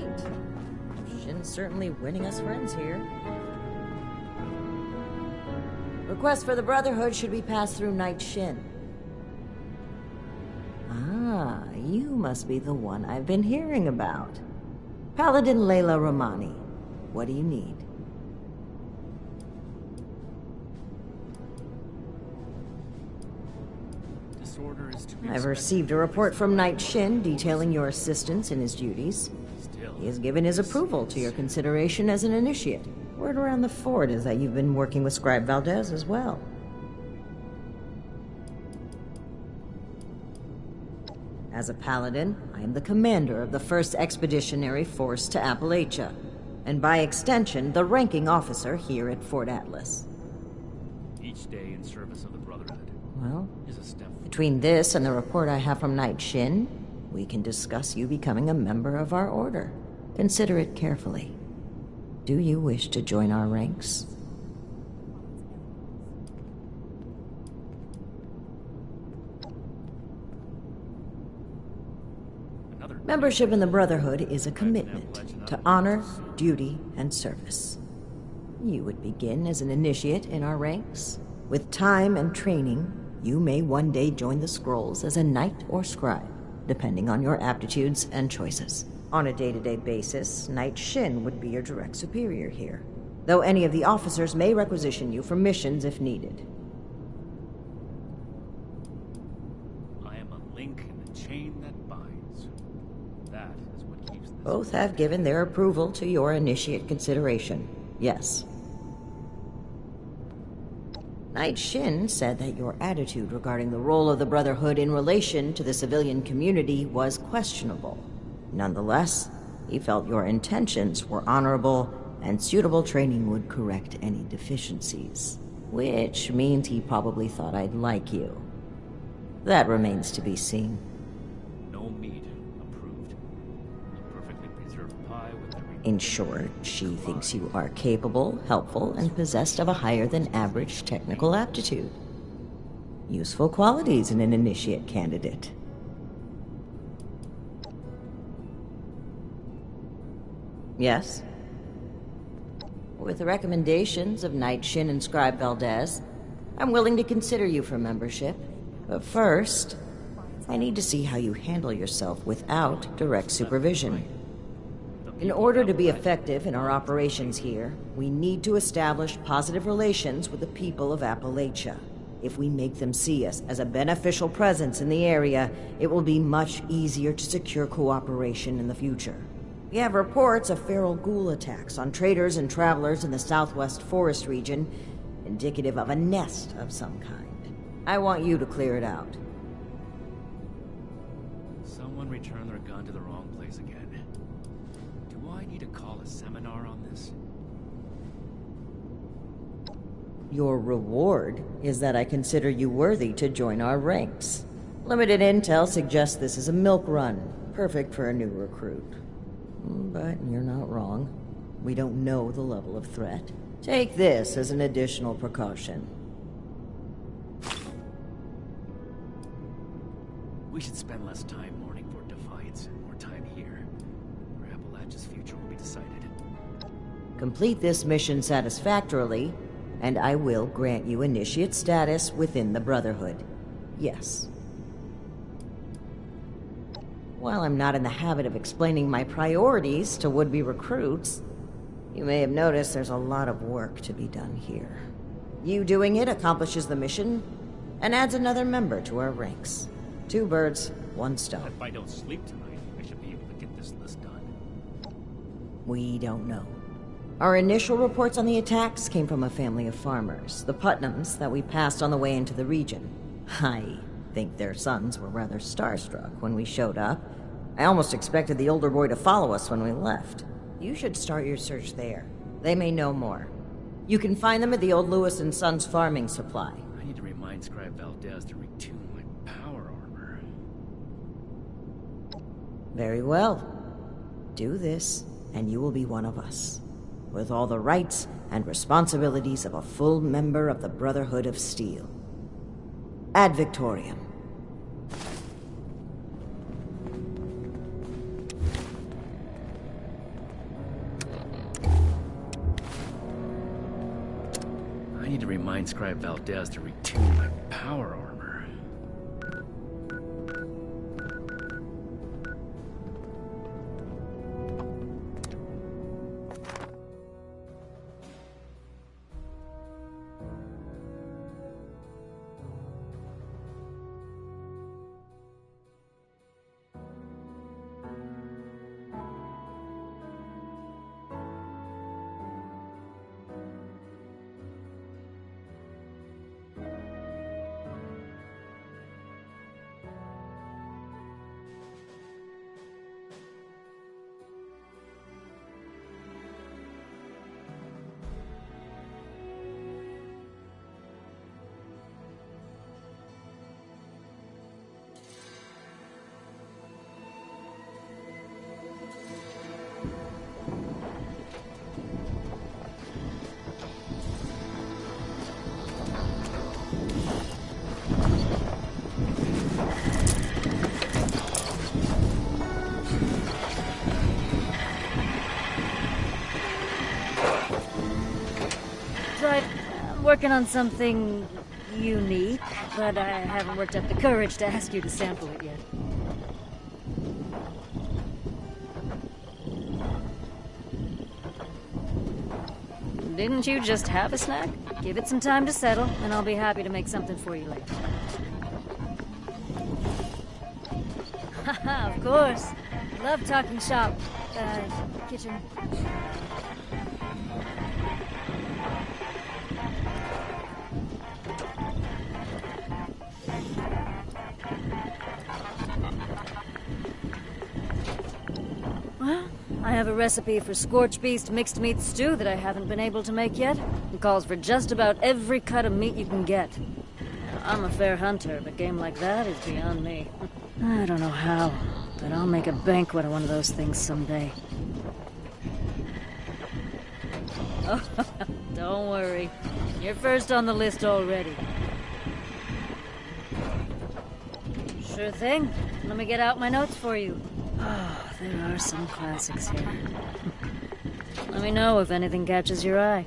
right. Shin's certainly winning us friends here. Request for the Brotherhood should be passed through Knight Shin. Ah, you must be the one I've been hearing about. Paladin Layla Romani. What do you need? Disorder is to be I've received a report from Knight Shin detailing your assistance in his duties. He has given his approval to your consideration as an initiate. Word around the fort is that you've been working with Scribe Valdez as well. As a paladin, I am the commander of the 1st Expeditionary Force to Appalachia, and by extension, the ranking officer here at Fort Atlas. Each day in service of the Brotherhood. Well, Is a step. between this and the report I have from Knight Shin, we can discuss you becoming a member of our order. Consider it carefully. Do you wish to join our ranks? Membership in the Brotherhood is a commitment to honor, duty, and service. You would begin as an initiate in our ranks. With time and training, you may one day join the scrolls as a knight or scribe, depending on your aptitudes and choices. On a day-to-day basis, Knight Shin would be your direct superior here, though any of the officers may requisition you for missions if needed. I am a link in the chain that binds. That is what keeps this. Both have given their approval to your initiate consideration. Yes. Knight Shin said that your attitude regarding the role of the Brotherhood in relation to the civilian community was questionable. Nonetheless, he felt your intentions were honorable and suitable training would correct any deficiencies. Which means he probably thought I'd like you. That remains to be seen. No meat approved. A perfectly preserved pie with every. In short, she thinks you are capable, helpful, and possessed of a higher than average technical aptitude. Useful qualities in an initiate candidate. Yes? With the recommendations of Knight Shin and Scribe Valdez, I'm willing to consider you for membership. But first, I need to see how you handle yourself without direct supervision. In order to be effective in our operations here, we need to establish positive relations with the people of Appalachia. If we make them see us as a beneficial presence in the area, it will be much easier to secure cooperation in the future. We have reports of feral ghoul attacks on traders and travelers in the southwest forest region, indicative of a nest of some kind. I want you to clear it out. Someone returned their gun to the wrong place again. Do I need to call a seminar on this? Your reward is that I consider you worthy to join our ranks. Limited intel suggests this is a milk run, perfect for a new recruit. But you're not wrong. We don't know the level of threat. Take this as an additional precaution. We should spend less time mourning for Defiance and more time here, where Appalachia's future will be decided. Complete this mission satisfactorily, and I will grant you initiate status within the Brotherhood. Yes. While I'm not in the habit of explaining my priorities to would-be recruits, you may have noticed there's a lot of work to be done here. You doing it accomplishes the mission and adds another member to our ranks. 2 birds, 1 stone. If I don't sleep tonight, I should be able to get this list done. We don't know. Our initial reports on the attacks came from a family of farmers, the Putnams, that we passed on the way into the region. I think their sons were rather starstruck when we showed up. I almost expected the older boy to follow us when we left. You should start your search there. They may know more. You can find them at the old Lewis and Sons farming supply. I need to remind Scribe Valdez to retune my power armor. Very well. Do this, and you will be one of us, with all the rights and responsibilities of a full member of the Brotherhood of Steel. Ad Victoriam. to remind Scribe Valdez to retune my power armor. Working on something unique, but I haven't worked up the courage to ask you to sample it yet. Didn't you just have a snack? Give it some time to settle, and I'll be happy to make something for you later. Haha, of course. Love talking shop. Kitchen. Well, I have a recipe for scorched beast mixed meat stew that I haven't been able to make yet. It calls for just about every cut of meat you can get. I'm a fair hunter, but game like that is beyond me. I don't know how, but I'll make a banquet of one of those things someday. Oh, don't worry. You're first on the list already. Sure thing. Let me get out my notes for you. Oh, there are some classics here. Let me know if anything catches your eye.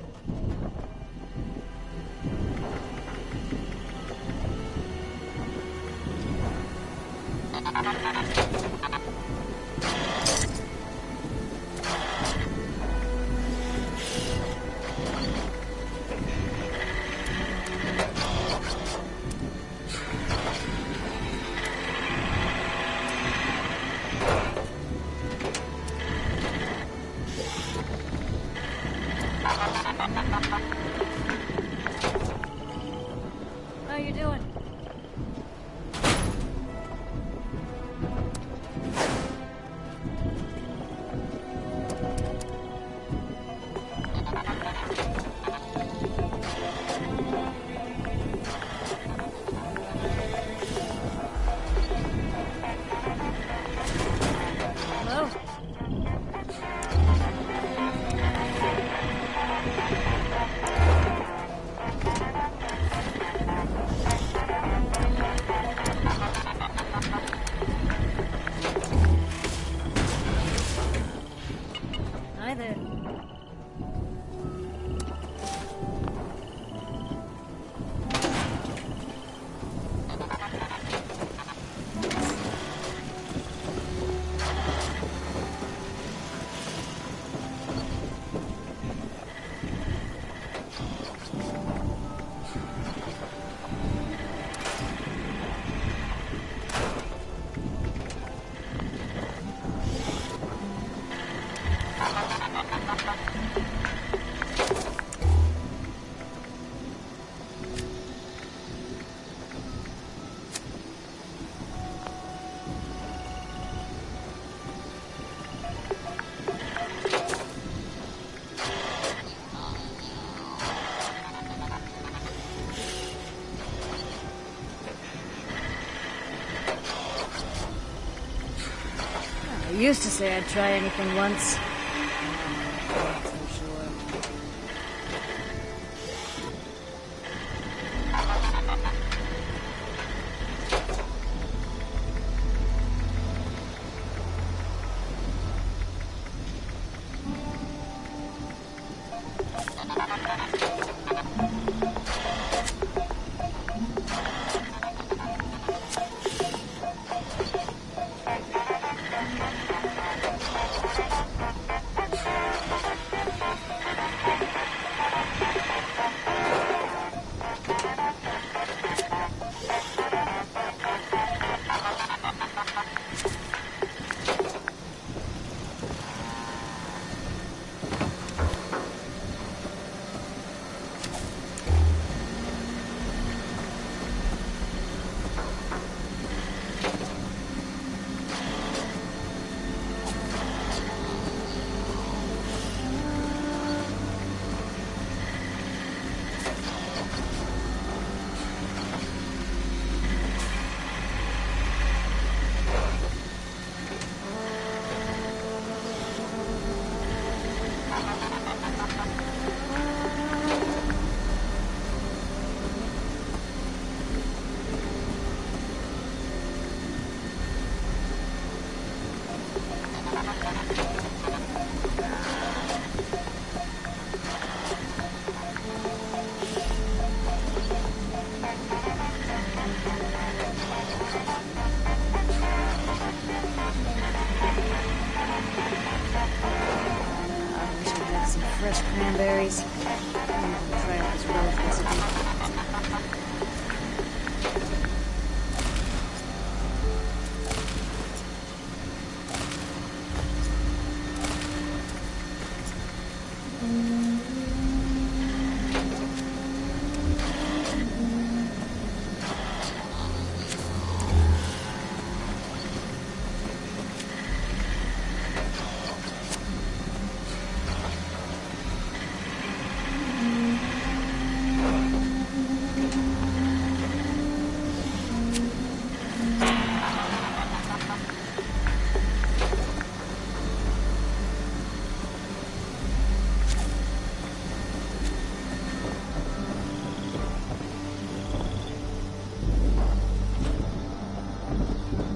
How you doing? Hello? Hi there. I used to say I'd try anything once. Not so sure. fresh cranberries. I'm gonna try out this rose recipe.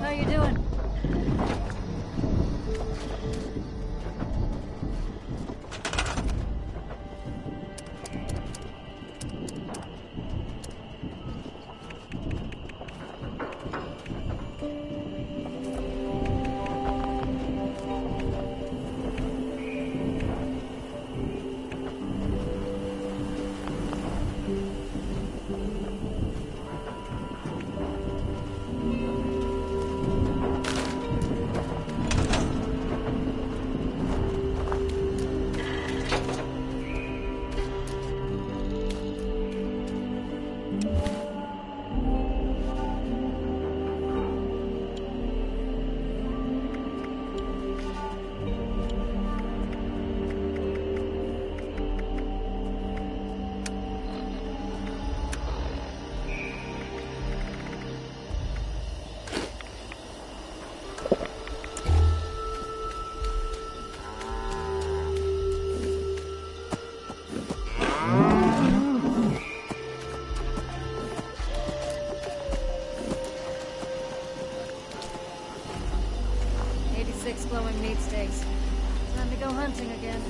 How you doing? Glowing meat steaks. Time to go hunting again.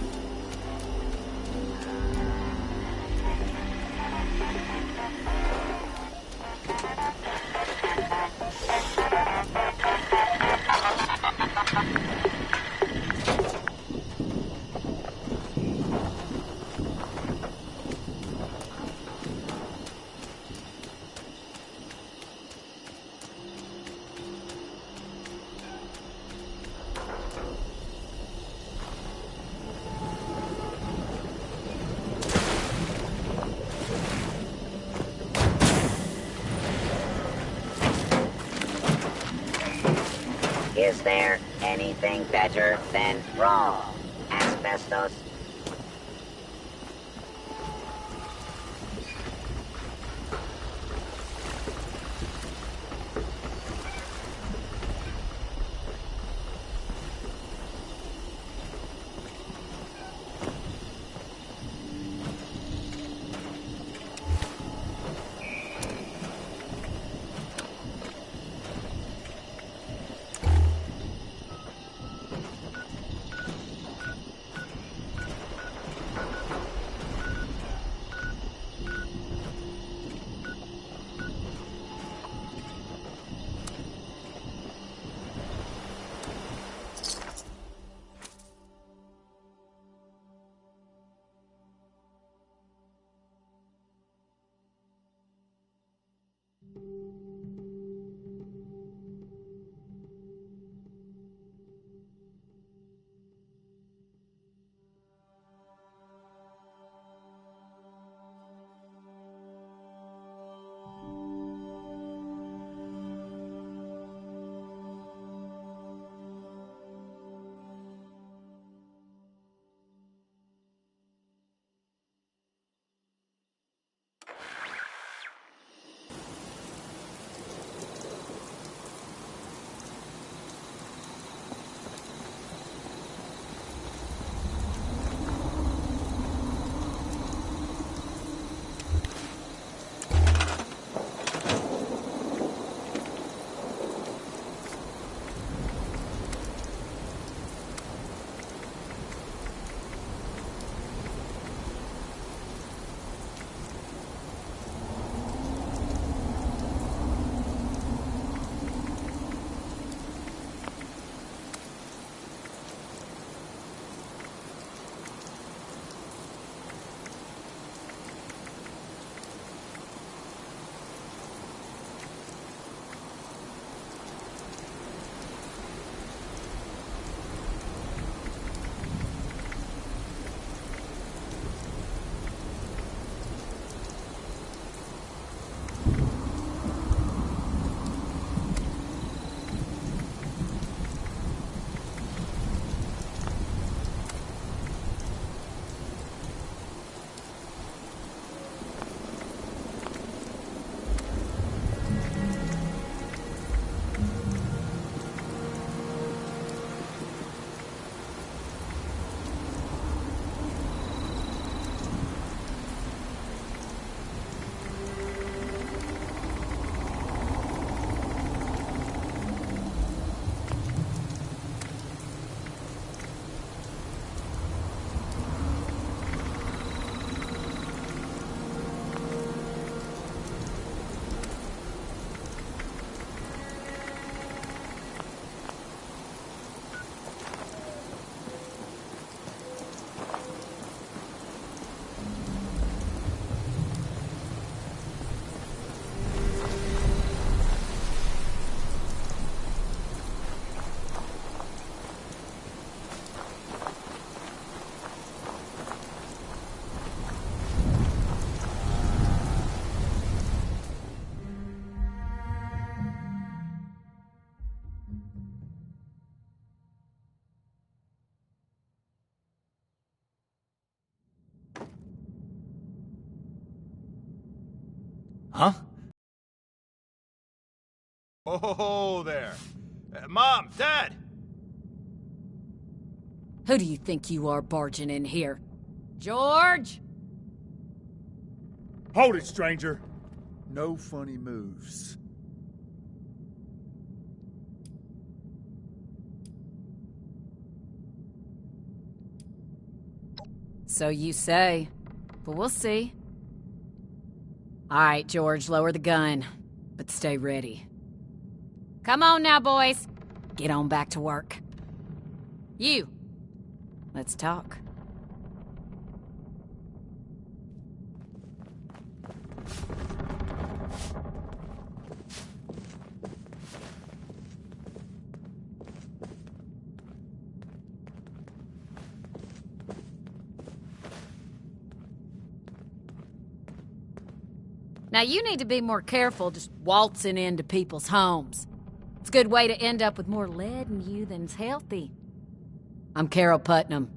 Is there anything better than raw asbestos? Huh? Oh, there. Mom, Dad! Who do you think you are barging in here? George? Hold it, stranger. No funny moves. So you say, but we'll see. All right, George, lower the gun, but stay ready. Come on now, boys. Get on back to work. You, let's talk. Now, you need to be more careful just waltzing into people's homes. It's a good way to end up with more lead in you than's healthy. I'm Carol Putnam.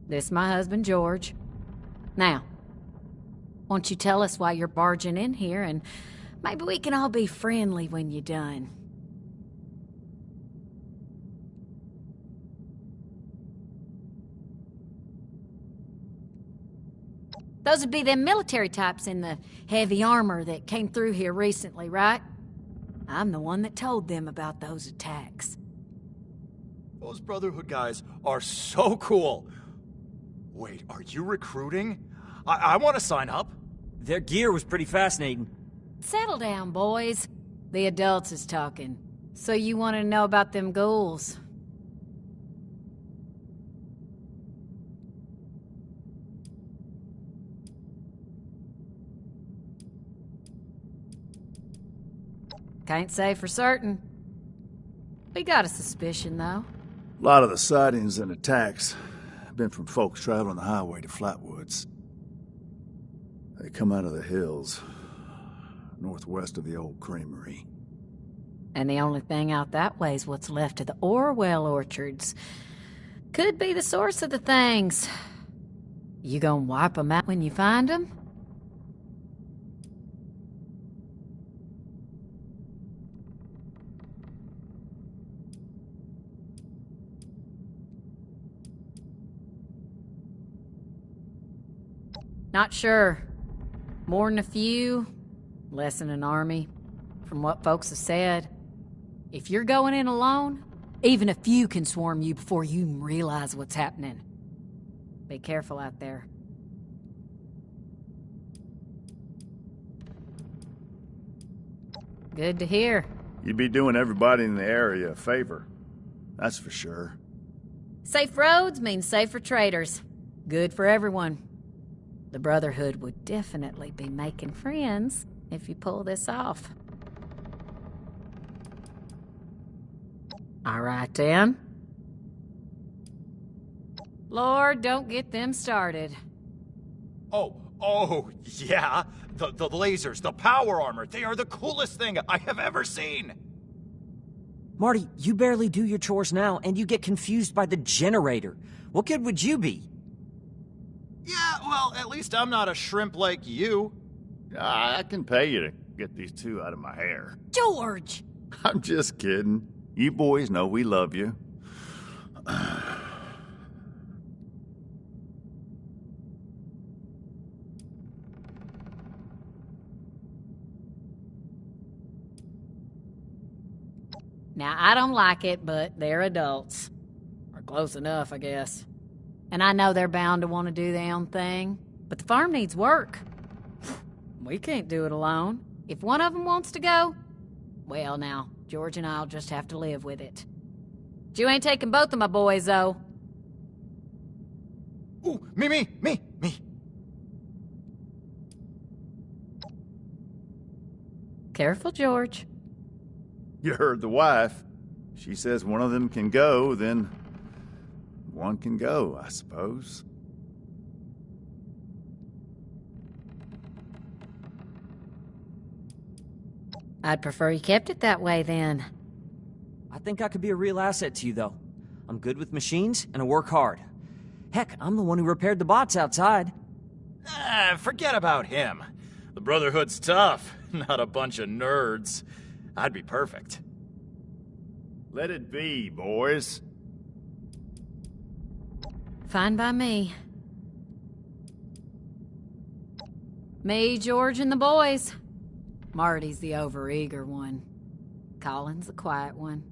This is my husband, George. Now, won't you tell us why you're barging in here, and maybe we can all be friendly when you're done. Those would be them military types in the heavy armor that came through here recently, right? I'm the one that told them about those attacks. Those Brotherhood guys are so cool. Wait, are you recruiting? I want to sign up. Their gear was pretty fascinating. Settle down, boys. The adults is talking. So you want to know about them ghouls? Can't say for certain. We got a suspicion, though. A lot of the sightings and attacks have been from folks traveling the highway to Flatwoods. They come out of the hills, northwest of the old creamery. And the only thing out that way is what's left of the Orwell orchards. Could be the source of the things. You gonna wipe them out when you find them? Not sure. More than a few, less than an army. From what folks have said, if you're going in alone, even a few can swarm you before you even realize what's happening. Be careful out there. Good to hear. You'd be doing everybody in the area a favor. That's for sure. Safe roads mean safer traders. Good for everyone. The Brotherhood would definitely be making friends if you pull this off. All right, then. Lord, don't get them started. Oh, yeah. The lasers, the power armor, they are the coolest thing I have ever seen. Marty, you barely do your chores now, and you get confused by the generator. What good would you be? Yeah, well, at least I'm not a shrimp like you. I can pay you to get these two out of my hair. George! I'm just kidding. You boys know we love you. Now, I don't like it, but they're adults. Or close enough, I guess. And I know they're bound to want to do their own thing, but the farm needs work. We can't do it alone. If one of them wants to go, well now, George and I'll just have to live with it. But you ain't taking both of my boys, though. Ooh, me. Careful, George. You heard the wife. She says one of them can go, then one can go, I suppose. I'd prefer you kept it that way, then. I think I could be a real asset to you, though. I'm good with machines, and I work hard. Heck, I'm the one who repaired the bots outside. Forget about him. The Brotherhood's tough, not a bunch of nerds. I'd be perfect. Let it be, boys. Fine by me. Me, George, and the boys. Marty's the overeager one. Colin's the quiet one.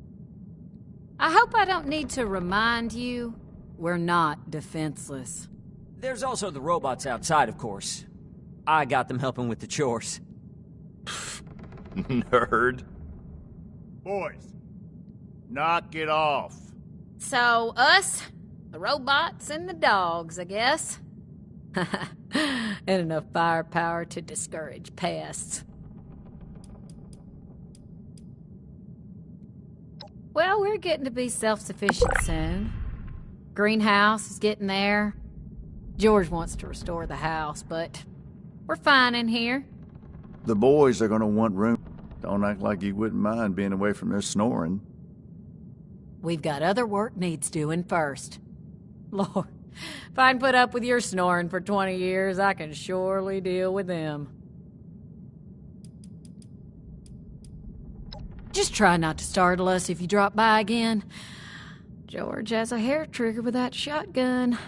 I hope I don't need to remind you, we're not defenseless. There's also the robots outside, of course. I got them helping with the chores. Nerd. Boys, knock it off. So, us, the robots, and the dogs, I guess. And enough firepower to discourage pests. Well, we're getting to be self-sufficient soon. Greenhouse is getting there. George wants to restore the house, but we're fine in here. The boys are gonna want room. Don't act like you wouldn't mind being away from their snoring. We've got other work needs doing first. Lord, if I can put up with your snoring for 20 years, I can surely deal with them. Just try not to startle us if you drop by again. George has a hair trigger with that shotgun.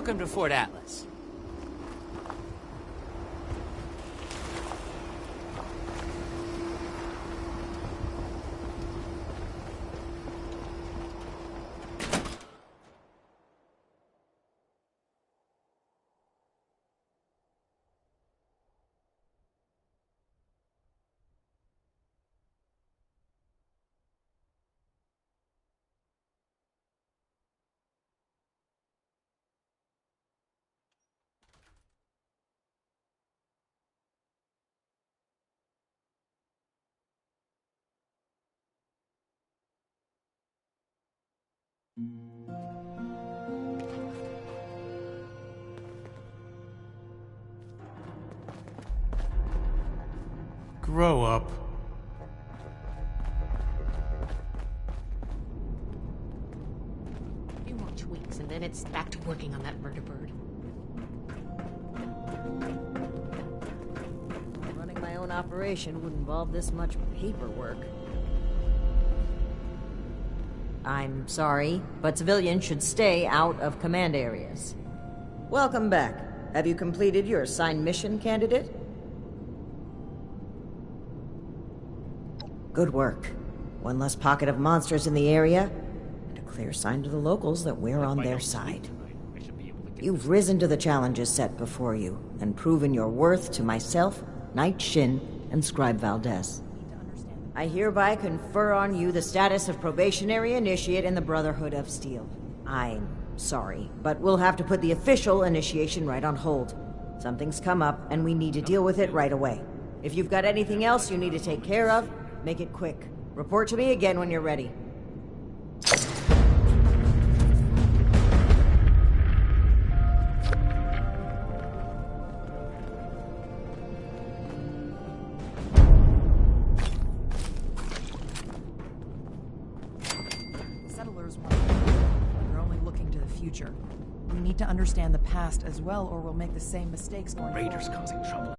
Welcome to Fort Atlas. Grow up. A few more tweaks, and then it's back to working on that murder bird. Running my own operation would involve this much paperwork. I'm sorry, but civilians should stay out of command areas. Welcome back. Have you completed your assigned mission, candidate? Good work. One less pocket of monsters in the area, and a clear sign to the locals that we're on their side. You've risen to the challenges set before you, and proven your worth to myself, Knight Shin, and Scribe Valdez. I hereby confer on you the status of probationary initiate in the Brotherhood of Steel. I'm sorry, but we'll have to put the official initiation right on hold. Something's come up, and we need to deal with it right away. If you've got anything else you need to take care of, make it quick. Report to me again when you're ready. Settlers want they're only looking to the future. We need to understand the past as well, or we'll make the same mistakes going forward. Raiders causing trouble.